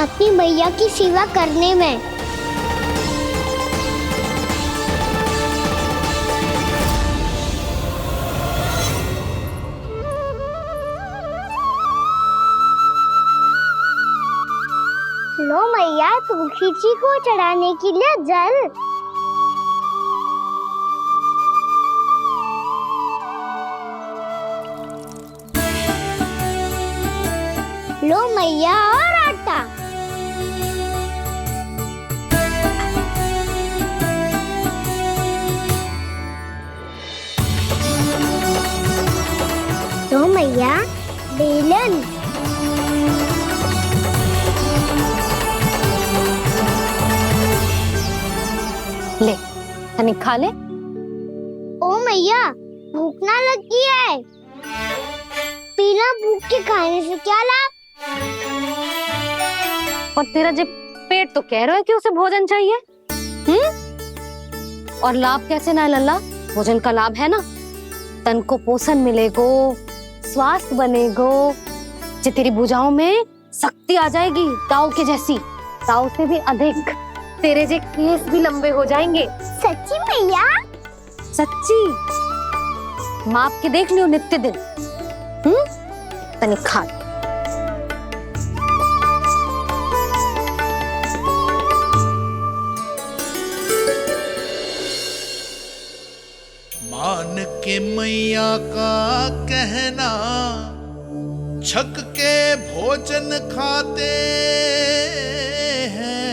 अपनी मैया की सेवा करने में। लो मैया, तुलसी जी को चढ़ाने के लिए जल। लो मैया, और आटा। ले तनिक खा ले। ओ मैया, भूख ना लगी है। बिना भूख के खाने से क्या लाभ? और तेरा जब पेट तो कह रहा है कि उसे भोजन चाहिए। और लाभ कैसे ना है लल्ला? भोजन का लाभ है ना, तन को पोषण मिलेगो, स्वास्थ्य बनेगो, जो तेरी भुजाओं में शक्ति आ जाएगी, ताऊ के जैसी, ताऊ से भी अधिक। तेरे जे केस भी लंबे हो जाएंगे। सच्ची मैया? सच्ची। माप के देख लियो नित्य दिन। तनिक खा। मान के मैया का कहना, छक के भोजन खाते हैं,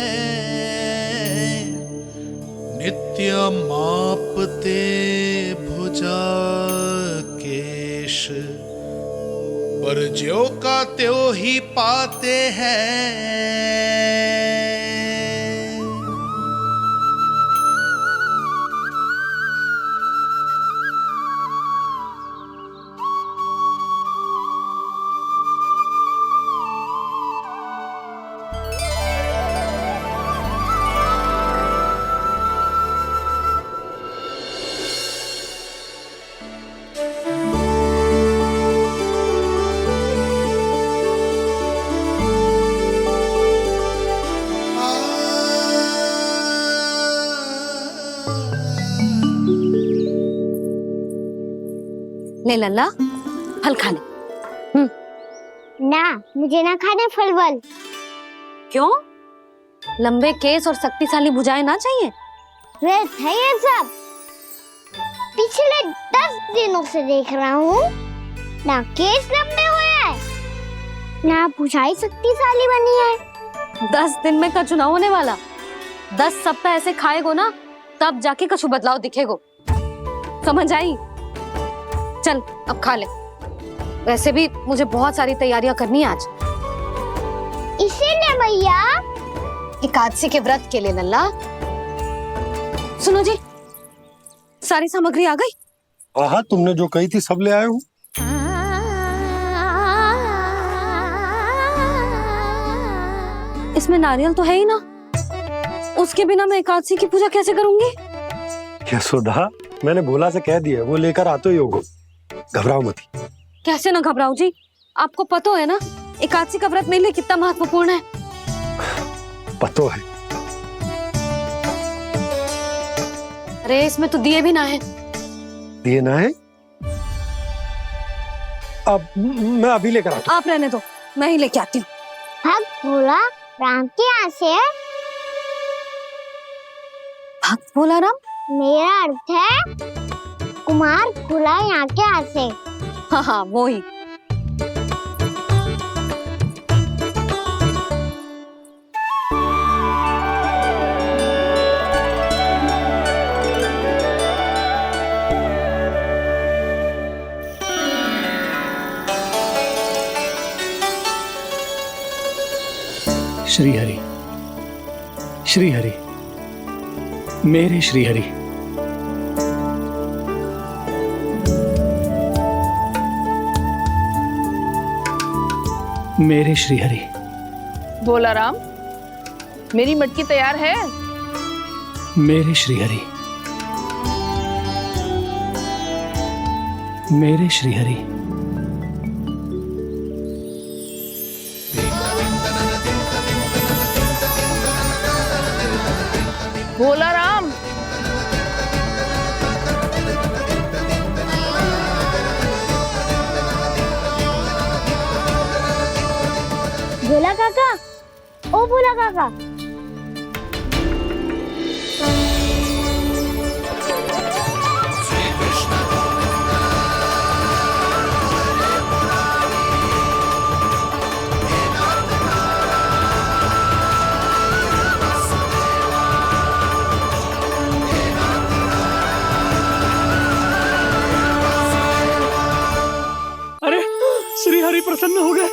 नित्य मापते भुजा केश, पर ज्यों का त्यों ही पाते हैं। ले लल्ला, फल खा ले। ना, मुझे ना खाने फल वल। क्यों? लंबे केस और शक्तिशाली भुजाएं ना चाहिए? व्यर्थ है ये सब। पिछले 10 दिनों से देख रहा हूँ, ना केस लंबे हुए हैं, ना भुजाएं शक्तिशाली बनी है। 10 दिन में कछु ना होने वाला। 10 सप्ताह ऐसे खाएगो ना, तब जाके कछु बदलाव दिखेगो। समझ आई? चल अब खा ले। वैसे भी मुझे बहुत सारी तैयारियां करनी है आज। इसीलिए भैया, एकादशी के व्रत के लिए लल्ला। सुनो जी, सारी सामग्री आ गई? हाँ, तुमने जो कही थी सब ले आए हूँ। इसमें नारियल तो है ही ना, उसके बिना मैं एकादशी की पूजा कैसे करूंगी? यशोदा, मैंने भोला से कह दिया, वो लेकर आते ही होगा। घबराओ मत। कैसे ना घबराओ जी, आपको पता है ना एकादशी का व्रत मेरे लिए कितना महत्वपूर्ण है। पता है। अरे इसमें तो दिए भी ना है। दिए ना है? अब मैं अभी लेकर आता हूँ। आप रहने दो, मैं ही लेके आती हूँ। भक्त भोला राम के यहाँ से है? भक्त भोला राम? मेरा अर्थ है कुमार भोला यहाँ के यहाँ से। हाँ हाँ, वो ही। श्री हरि, श्री हरि, मेरे श्री हरि। मेरे श्री हरि। भोला राम, मेरी मटकी तैयार है? मेरे श्री हरि, मेरे श्री हरि। भोला राम, भोला काका, ओ भोला काका। अरे श्री हरि प्रसन्न हो गए।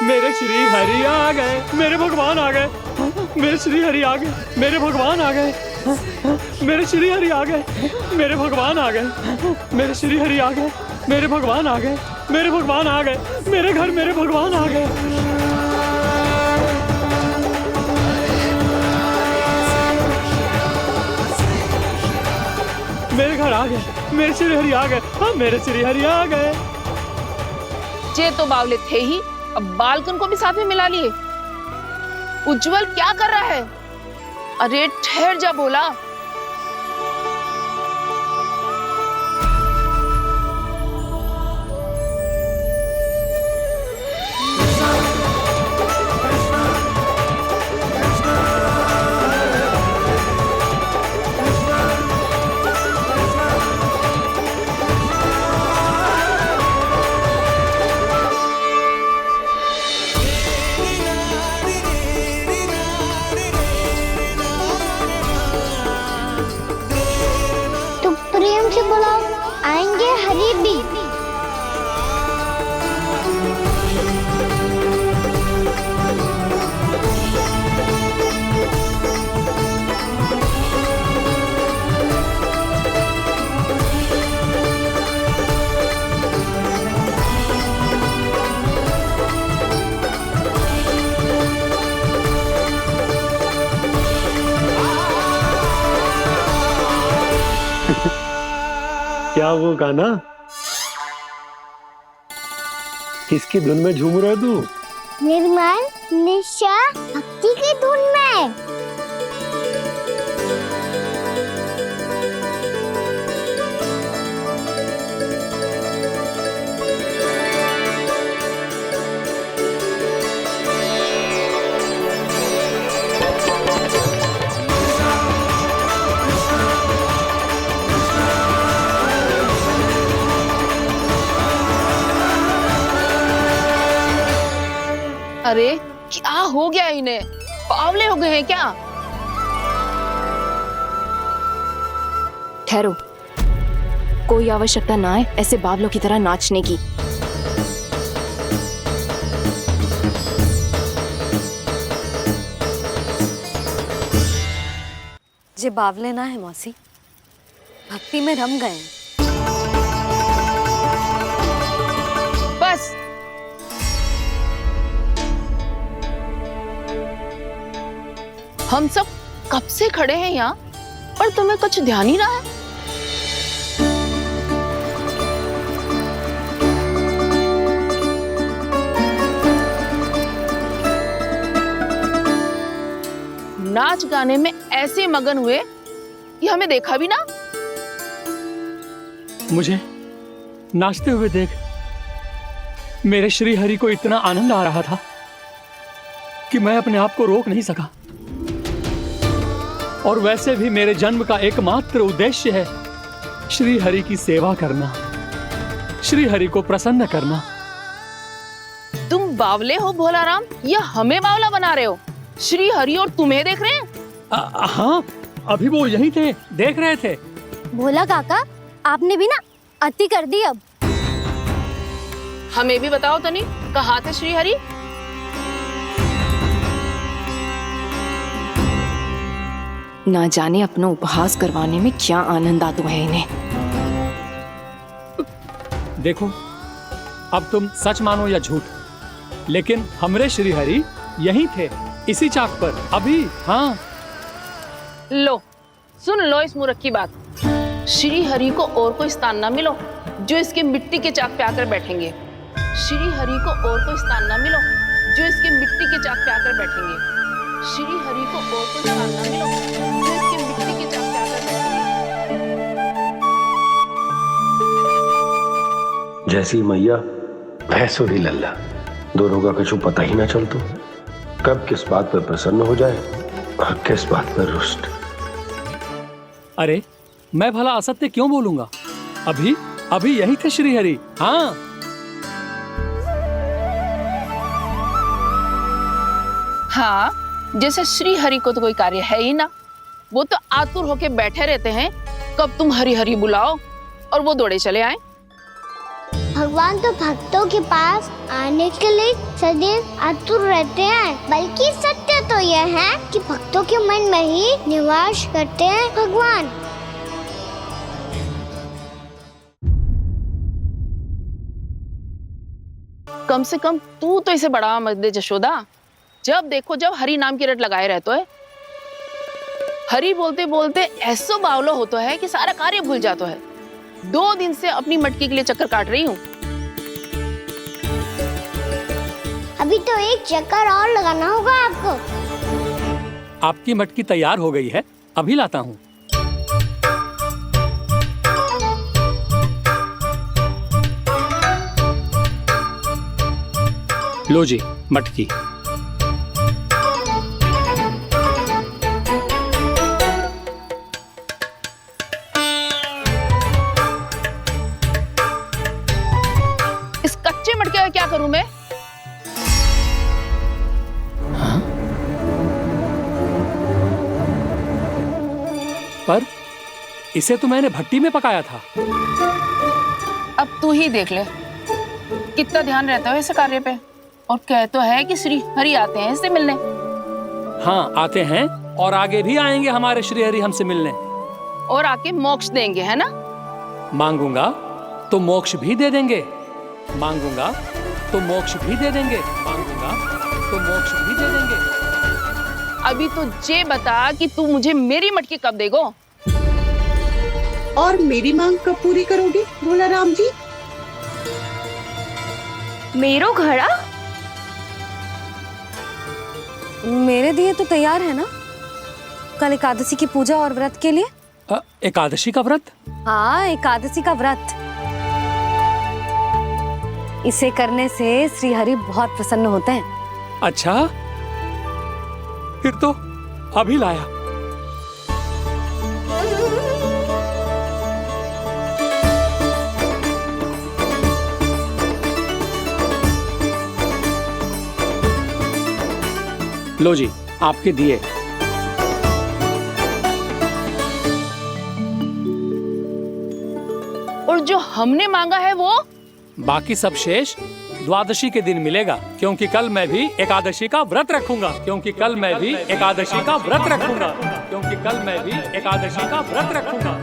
मेरे श्री हरि आ गए, मेरे भगवान आ गए, मेरे श्री हरि आ गए, मेरे भगवान आ गए। मेरे श्री हरि आ गए, मेरे भगवान आ गए, मेरे श्री हरि आ गए, मेरे भगवान आ गए, मेरे भगवान आ गए, मेरे घर मेरे भगवान आ गए। मेरे घर आ गए, मेरे श्री हरि आ गए, हाँ मेरे श्री हरि आ गए। जे तो बावले थे ही, अब बालकन को भी साथ में मिला लिए। उज्जवल क्या कर रहा है? अरे ठहर जा बोला। प्रेम से बुलाओ, आएंगे हरि भी। क्या वो गाना? किसकी धुन में झूम रहा तू? निर्मल निशा भक्ति की धुन में। अरे क्या हो गया इन्हें? पावले हो गए हैं क्या? ठहरो, कोई आवश्यकता ना है ऐसे बावलों की तरह नाचने की। जे बावले ना है मौसी, भक्ति में रम गए। बस हम सब कब से खड़े हैं यहाँ, पर तुम्हें कुछ ध्यान ही ना है। नाच गाने में ऐसे मगन हुए कि हमें देखा भी ना। मुझे नाचते हुए देख मेरे श्री हरि को इतना आनंद आ रहा था कि मैं अपने आप को रोक नहीं सका। और वैसे भी मेरे जन्म का एकमात्र उद्देश्य है श्री हरि की सेवा करना, श्री हरि को प्रसन्न करना। तुम बावले हो भोलाराम, या हमें बावला बना रहे हो? श्री हरि और तुम्हें देख रहे हैं? हाँ, अभी वो यहीं थे, देख रहे थे। भोला काका, आपने भी ना अति कर दी। अब हमें भी बताओ तनी, कहाँ थे श्री हरि? ना जाने अपना उपहास करवाने में क्या आनंद आता है इन्हें। देखो, अब तुम सच मानो या झूठ, लेकिन हमरे श्री हरि यहीं थे, इसी चाक पर अभी। हाँ, लो सुन लो इस मूर्ख की बात। श्री हरि को और कोई स्थान ना मिलो जो इसके मिट्टी के चाक पे आकर बैठेंगे। श्री हरि को और कोई स्थान ना मिलो जो इसके मिट्टी के चाक पे आकर बैठेंगे। श्री हरि को और कोई स्थान ना मिलो जो इसके मिट्टी के चाक पे आकर बैठेंगे। जैसी मैया भैंसो ही लल्ला, दोनों का कुछ पता ही ना चल तो कब किस बात पर प्रसन्न हो जाए और किस बात पर रुष्ट। अरे मैं भला असत्य क्यों बोलूंगा? अभी अभी यही थे श्री हरि। हाँ, हाँ, जैसे श्री हरि को तो कोई कार्य है ही ना। वो तो आतुर होके बैठे रहते हैं कब तुम हरि हरि बुलाओ और वो दौड़े चले आए। भगवान तो भक्तों के पास आने के लिए सदैव आतुर रहते हैं। बल्कि सत्य तो यह है कि भक्तों के मन में ही निवास करते हैं भगवान। कम से कम तू तो इसे बढ़ावा मत दे जशोदा। जब देखो जब हरि नाम की रट लगाए रहते है। हरि बोलते बोलते ऐसो बावलो होता है कि सारा कार्य भूल जाता है। 2 दिन से अपनी मटकी के लिए चक्कर काट रही हूँ। अभी तो एक चक्कर और लगाना होगा आपको। आपकी मटकी तैयार हो गई है, अभी लाता हूँ। लो जी मटकी। इस कच्चे मटके का क्या करूं मैं? पर इसे तो मैंने भट्टी में पकाया था। अब तू ही देख ले कितना ध्यान रहता है इस कार्य पे। और कह तो है कि श्री हरि आते हैं इससे मिलने। हाँ आते हैं और आगे भी आएंगे हमारे श्री हरि हमसे मिलने। और आके मोक्ष देंगे, है ना? मांगूंगा तो मोक्ष भी दे देंगे, मांगूंगा तो मोक्ष भी दे देंगे, मांगूंगा तो मोक्ष भी दे देंगे। अभी तो ये बता कि तू मुझे मेरी मटकी कब देगो? और मेरी मांग कब पूरी करोगी भोला राम जी? मेरो घड़ा मेरे दिए तो तैयार है ना? कल एकादशी की पूजा और व्रत के लिए। एकादशी का व्रत? हाँ एकादशी का व्रत। इसे करने से श्री हरि बहुत प्रसन्न होते हैं। अच्छा फिर तो अभी लाया। लो जी आपके दिए। और जो हमने मांगा है वो? बाकी सब शेष द्वादशी के दिन मिलेगा, क्योंकि कल मैं भी एकादशी का व्रत रखूंगा, क्योंकि कल मैं भी एकादशी का व्रत रखूंगा, क्योंकि कल मैं भी एकादशी का व्रत रखूंगा।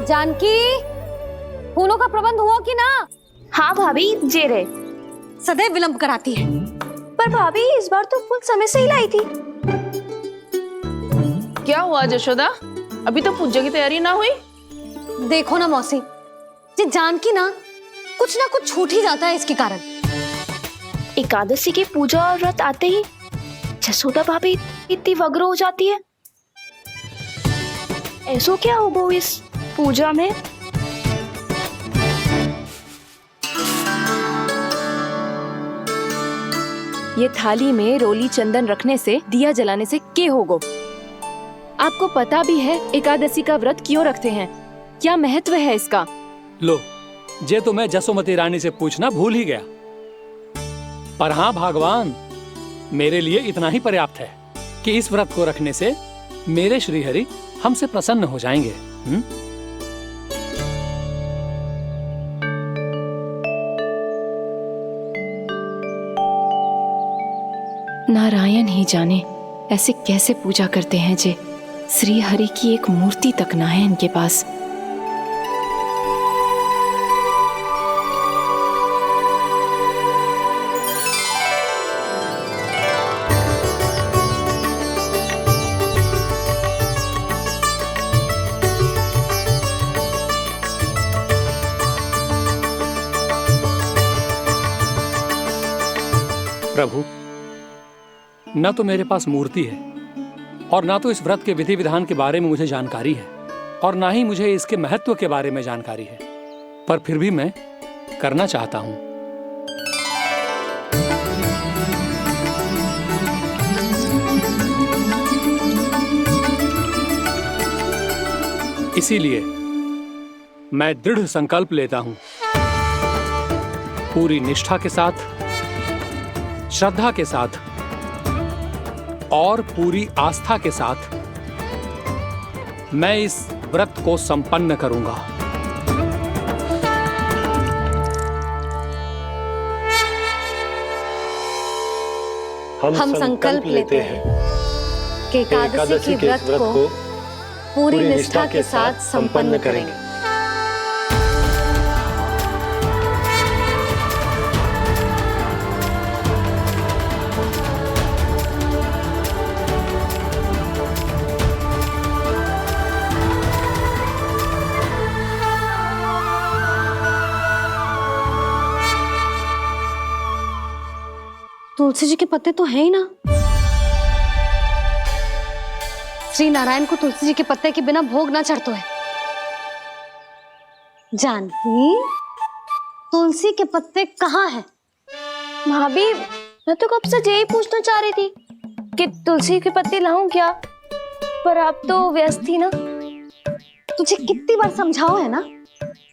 जानकी, फूलों का प्रबंध हुआ कि ना? हाँ भाभी जे रहे। सदैव विलंब कराती है। पर भाभी इस बार तो फूल समय से ही लाई थी। क्या हुआ जशोदा? अभी तो पूजा की तैयारी ना हुई? देखो ना मौसी, ये जानकी ना कुछ छूट ही जाता है इसके कारण। एकादशी की पूजा और व्रत आते ही जसोदा भाभी इतनी वग्र हो जाती है। ऐसो क्या हो गो इस पूजा में? ये थाली में रोली चंदन रखने से, दिया जलाने से के होगो? आपको पता भी है एकादशी का व्रत क्यों रखते हैं? क्या महत्व है इसका? लो जे तो मैं जसोमती रानी से पूछना भूल ही गया। पर हाँ भगवान, मेरे लिए इतना ही पर्याप्त है कि इस व्रत को रखने से मेरे श्री हरि हमसे प्रसन्न हो जाएंगे। नारायण ही जाने ऐसे कैसे पूजा करते हैं जे श्री हरि की एक मूर्ति तक ना है इनके पास। प्रभु, न तो मेरे पास मूर्ति है और ना तो इस व्रत के विधि विधान के बारे में मुझे जानकारी है और ना ही मुझे इसके महत्व के बारे में जानकारी है, पर फिर भी मैं करना चाहता हूं। इसीलिए मैं दृढ़ संकल्प लेता हूं पूरी निष्ठा के साथ, श्रद्धा के साथ और पूरी आस्था के साथ मैं इस व्रत को संपन्न करूंगा। हम संकल्प लेते हैं कि एकादशी के व्रत को पूरी निष्ठा के साथ संपन्न करेंगे। तुलसी जी के पत्ते तो हैं ही ना। श्री नारायण को तुलसी जी के पत्ते के बिना भोग ना चढ़तो है। जानकी, तुलसी के पत्ते कहाँ हैं? भाभी, मैं तो कब से यही पूछना चाह रही थी कि तुलसी के पत्ते लाऊं क्या, पर आप तो व्यस्त थी ना। तुझे कितनी बार समझाओ है ना,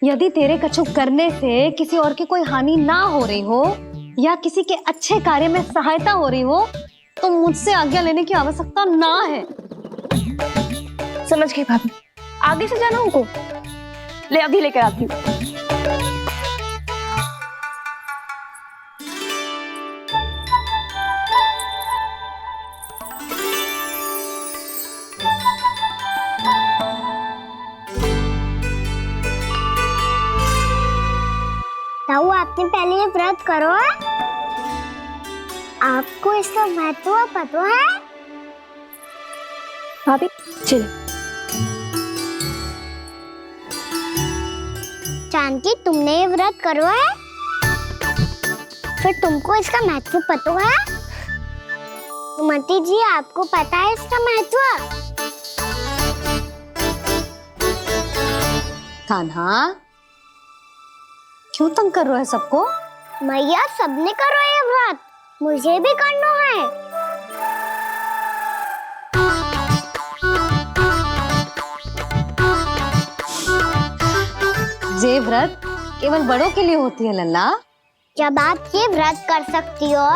यदि तेरे कछु करने से किसी और की कोई हानि ना हो रही हो या किसी के अच्छे कार्य में सहायता हो रही हो तो मुझसे आज्ञा लेने की आवश्यकता ना है। समझ गई भाभी, आगे से जाना उनको। ले अभी लेकर आती हूँ। ताऊ, आपने पहले ये व्रत करो है? आपको इसका महत्व पता है? भाभी चल। जानकी, तुमने ये व्रत करो है? फिर तुमको इसका महत्व पता है? सुमति जी, आपको पता है इसका महत्व? कान्हा, क्यों तंग कर रहा है सबको? मैया, सबने करो ये व्रत, मुझे भी करना है। ये व्रत केवल बड़ों के लिए होती है लल्ला। जब आप ये व्रत कर सकती हो,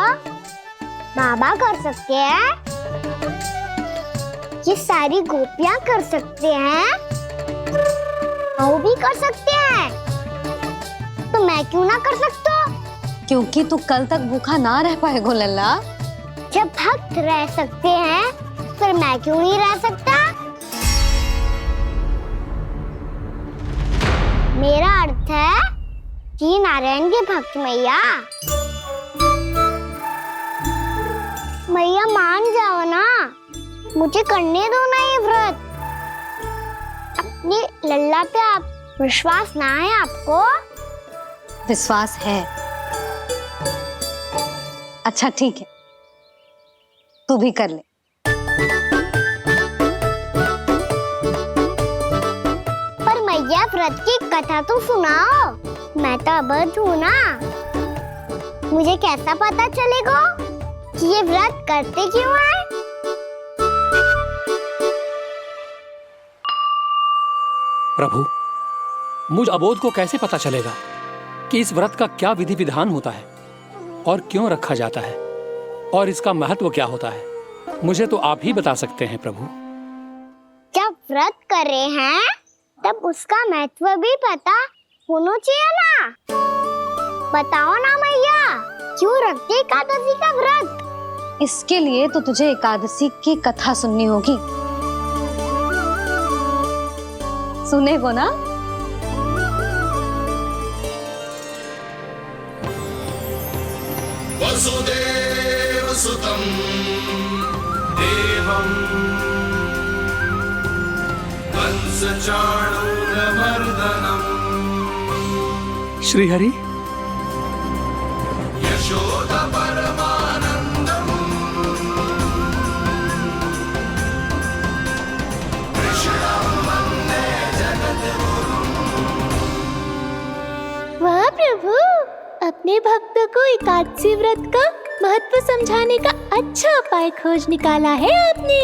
बाबा कर सकते हैं, ये सारी गोपियां कर सकते हैं, वो भी कर सकते हैं, तो मैं क्यों ना कर सकता? क्योंकि तू कल तक भूखा ना रह पाएगा लल्ला। जब भक्त रह सकते हैं, फिर मैं क्यों नहीं रह सकता? मेरा अर्थ है कि नारायण के भक्त मैया, मैया मान जाओ ना, मुझे करने दो ना ये व्रत। अपनी लल्ला पे आप विश्वास ना है आपको? विश्वास है। अच्छा ठीक है, तू भी कर ले। पर मैया, व्रत की कथा तो सुनाओ, मैं तो अबध हूँ ना। मुझे कैसा पता चलेगा कि ये व्रत करते क्यों हैं? प्रभु, मुझ अबोध को कैसे पता चलेगा कि इस व्रत का क्या विधि विधान होता है और क्यों रखा जाता है और इसका महत्व क्या होता है? मुझे तो आप ही बता सकते हैं प्रभु। जब व्रत कर रहे हैं तब उसका महत्व भी पता होना चाहिए ना। बताओ ना मैया, क्यों रखते एकादशी का व्रत? इसके लिए तो तुझे एकादशी की कथा सुननी होगी। सुनेगो ना? वसुदेव सुतं देवं कंसचाणूरमर्दनम् श्रीहरि, यशोदा परमानंदम् कृष्णं वन्दे जगद्गुरुम्। वाह प्रभु, अपने भक्तों को एकादशी व्रत का महत्व समझाने का अच्छा उपाय खोज निकाला है आपने।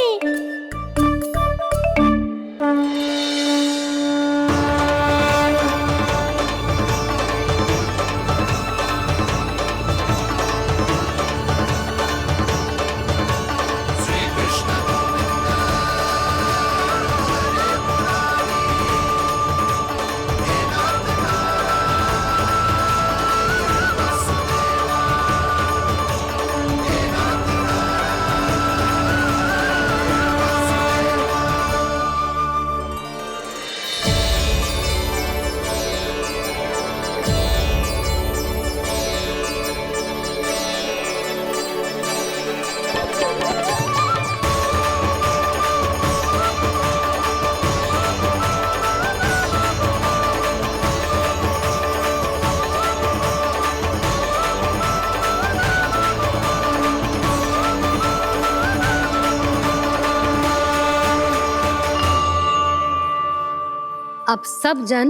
अब सब जन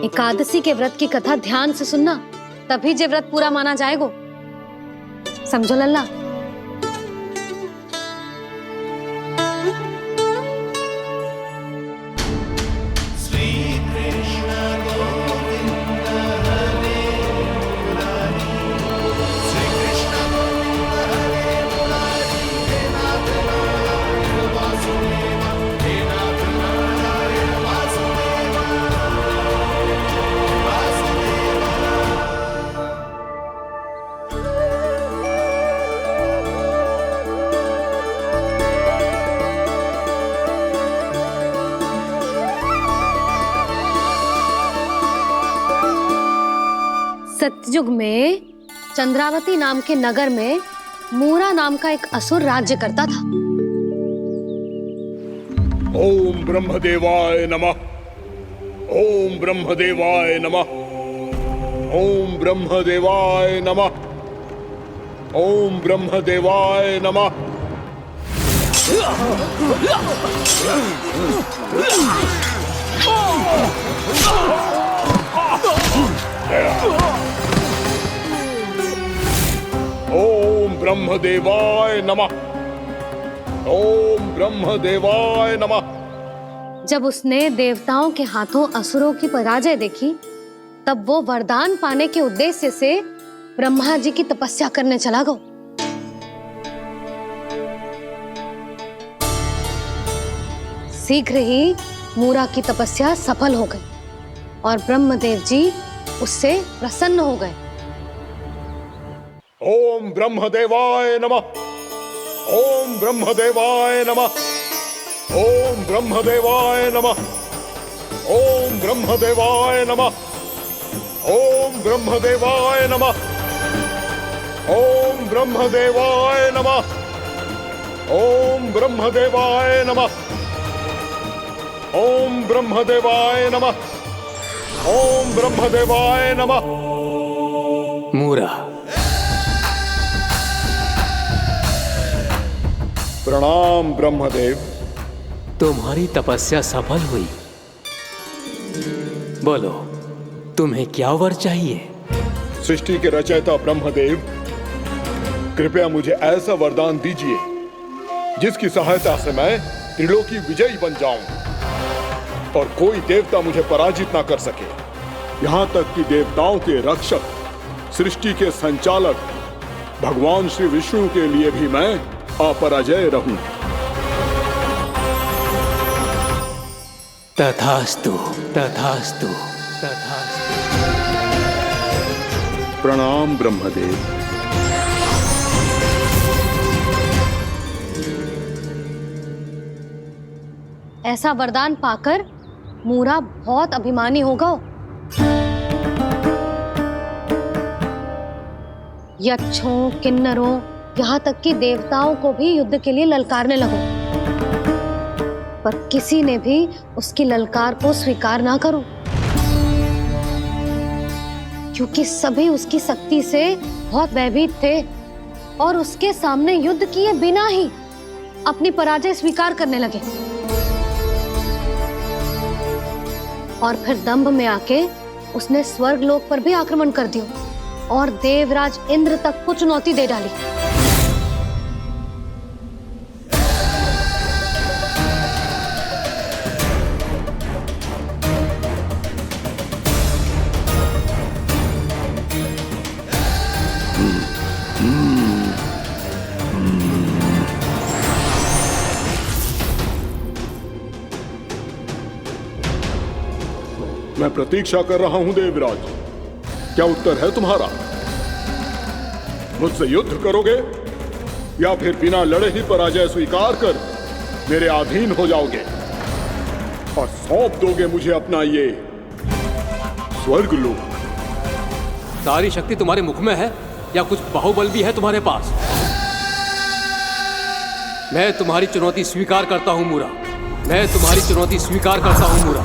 एकादशी के व्रत की कथा ध्यान से सुनना, तभी जे व्रत पूरा माना जाएगो। समझो लल्ला? सतयुग में चंद्रावती नाम के नगर में मूरा नाम का एक असुर राज्य करता था। ओम ब्रह्मदेवाय नमः। ओम ब्रह्मदेवाय नमः। ओम ब्रह्मदेवाय नमः। ओम ब्रह्मदेवाय नमः। ओम ब्रह्मदेवाय नमः। ओम ब्रह्मदेवाय नमः। जब उसने देवताओं के हाथों असुरों की पराजय देखी, तब वो वरदान पाने के उद्देश्य से ब्रह्मा जी की तपस्या करने चला गया। शीघ्र ही मूरा की तपस्या सफल हो गई और ब्रह्मदेव जी उससे प्रसन्न हो गए। ओम ब्रह्मदेवाय नमः। ओम ब्रह्मदेवाय नमः। ओम ब्रह्मदेवाय नमः। ओम ब्रह्मदेवाय नमः। ओम ब्रह्मदेवाय नमः। ओम ब्रह्मदेवाय नमः। ओम ब्रह्मदेवाय नमः। ओम ब्रह्मदेवाय नमः। ओम ब्रह्मदेवाय नमः। मूरा, प्रणाम ब्रह्मदेव। तुम्हारी तपस्या सफल हुई। बोलो, तुम्हें क्या वर चाहिए? सृष्टि के रचयिता ब्रह्मदेव, कृपया मुझे ऐसा वरदान दीजिए जिसकी सहायता से मैं त्रिलोकी विजयी बन जाऊं और कोई देवता मुझे पराजित ना कर सके। यहां तक कि देवताओं के रक्षक, सृष्टि के संचालक भगवान श्री विष्णु के लिए भी मैं अपराजय रहूं। तथास्तु, तथास्तु, तथास्तु। प्रणाम ब्रह्मदेव। ऐसा वरदान पाकर मूरा बहुत अभिमानी होगा। यक्षों, किन्नरों, यहाँ तक कि देवताओं को भी युद्ध के लिए ललकारने लगो, पर किसी ने भी उसकी ललकार को स्वीकार ना करो, क्योंकि सभी उसकी शक्ति से बहुत भयभीत थे और उसके सामने युद्ध किए बिना ही अपनी पराजय स्वीकार करने लगे। और फिर दंभ में आके उसने स्वर्ग लोक पर भी आक्रमण कर दिया और देवराज इंद्र तक को चुनौती दे डाली। मैं प्रतीक्षा कर रहा हूं देवराज। क्या उत्तर है तुम्हारा? मुझसे युद्ध करोगे या फिर बिना लड़े ही पराजय स्वीकार कर मेरे अधीन हो जाओगे और सौंप दोगे मुझे अपना ये स्वर्ग लोक? सारी शक्ति तुम्हारे मुख में है या कुछ बाहुबल भी है तुम्हारे पास? मैं तुम्हारी चुनौती स्वीकार करता हूं मूरा। मैं तुम्हारी चुनौती स्वीकार करता हूं मूरा।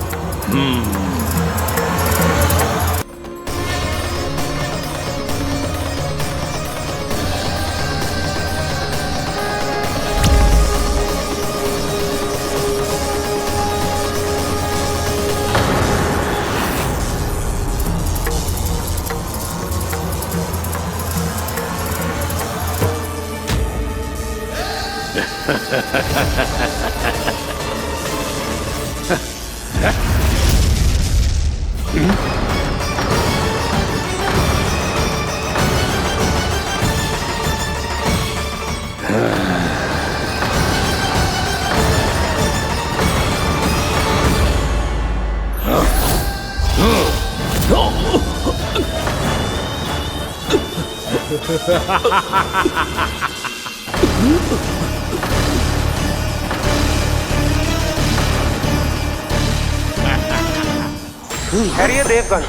खैरिए देवगण,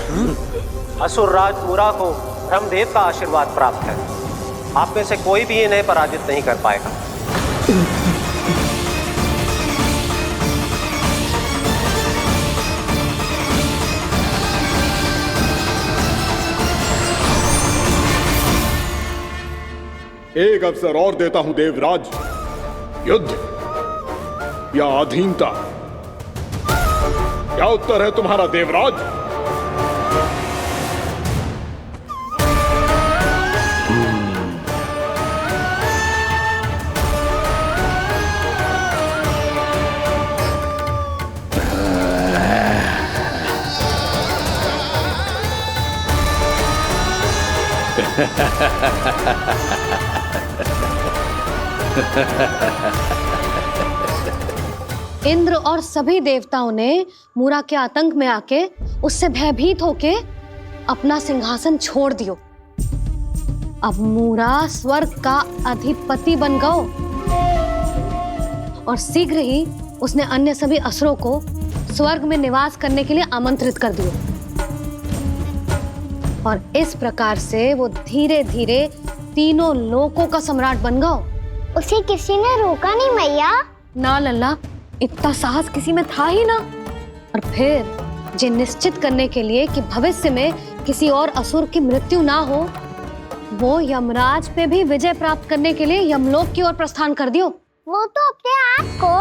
असुरराज मुरा को ब्रह्मदेव का आशीर्वाद प्राप्त है। आप में से कोई भी इन्हें पराजित नहीं कर पाएगा। एक अवसर और देता हूं देवराज। युद्ध या अधीनता, क्या उत्तर है तुम्हारा देवराज? इंद्र और सभी देवताओं ने मूरा के आतंक में आके उससे भयभीत होके अपना सिंहासन छोड़ दियो। अब मूरा स्वर्ग का अधिपति बन गयो और शीघ्र ही उसने अन्य सभी असुरों को स्वर्ग में निवास करने के लिए आमंत्रित कर दिया। और इस प्रकार से वो धीरे धीरे तीनों लोकों का सम्राट बन गया। उसे किसी ने रोका नहीं मैया? ना लल्ला, इतना साहस किसी में था ही ना। और फिर ये निश्चित करने के लिए कि भविष्य में किसी और असुर की मृत्यु ना हो, वो यमराज पे भी विजय प्राप्त करने के लिए यमलोक की ओर प्रस्थान कर दियो। वो तो अपने आप को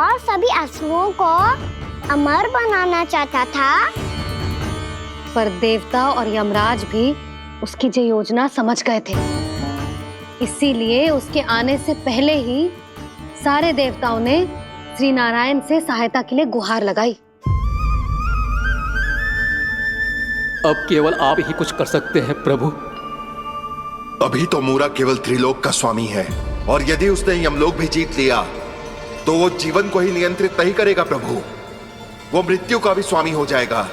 और सभी असुरों को अमर बनाना चाहता था। पर देवता और यमराज भी उसकी ये योजना समझ गए थे। इसीलिए उसके आने से पहले ही सारे देवताओं ने श्री नारायण से सहायता के लिए गुहार लगाई। अब केवल आप ही कुछ कर सकते हैं प्रभु। अभी तो मूरा केवल त्रिलोक का स्वामी है, और यदि उसने यमलोक भी जीत लिया तो वो जीवन को ही नियंत्रित नहीं करेगा प्रभु, वो मृत्यु का भी स्वामी हो जाएगा।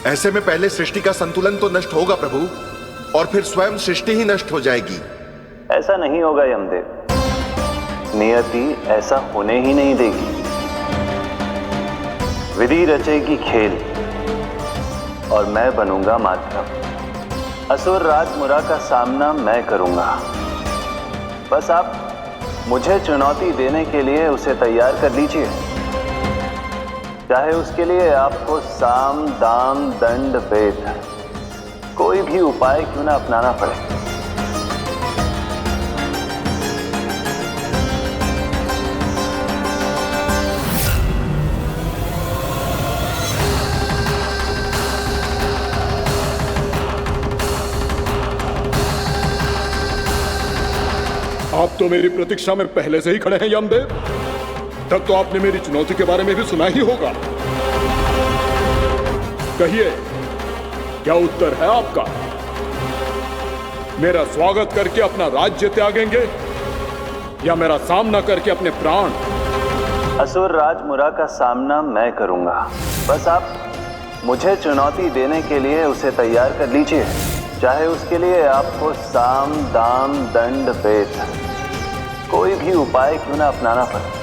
ऐसे में पहले सृष्टि का संतुलन तो नष्ट होगा प्रभु, और फिर स्वयं सृष्टि ही नष्ट हो जाएगी। ऐसा नहीं होगा यमदेव, नियति ऐसा होने ही नहीं देगी। विधि रचेगी खेल और मैं बनूंगा माध्यम। असुर राज मुरा का सामना मैं करूंगा। बस आप मुझे चुनौती देने के लिए उसे तैयार कर लीजिए, चाहे उसके लिए आपको साम दाम दंड भेद कोई भी उपाय क्यों ना अपनाना पड़े। आप तो मेरी प्रतीक्षा में पहले से ही खड़े हैं यमदेव। तब तो आपने मेरी चुनौती के बारे में भी सुना ही होगा। कहिए, क्या उत्तर है आपका? मेरा स्वागत करके अपना राज्य त्यागेंगे या मेरा सामना करके अपने प्राण? असुर राज मुरा का सामना मैं करूंगा। बस आप मुझे चुनौती देने के लिए उसे तैयार कर लीजिए, चाहे उसके लिए आपको साम दाम दंड भेद कोई भी उपाय क्यों ना अपनाना पड़े।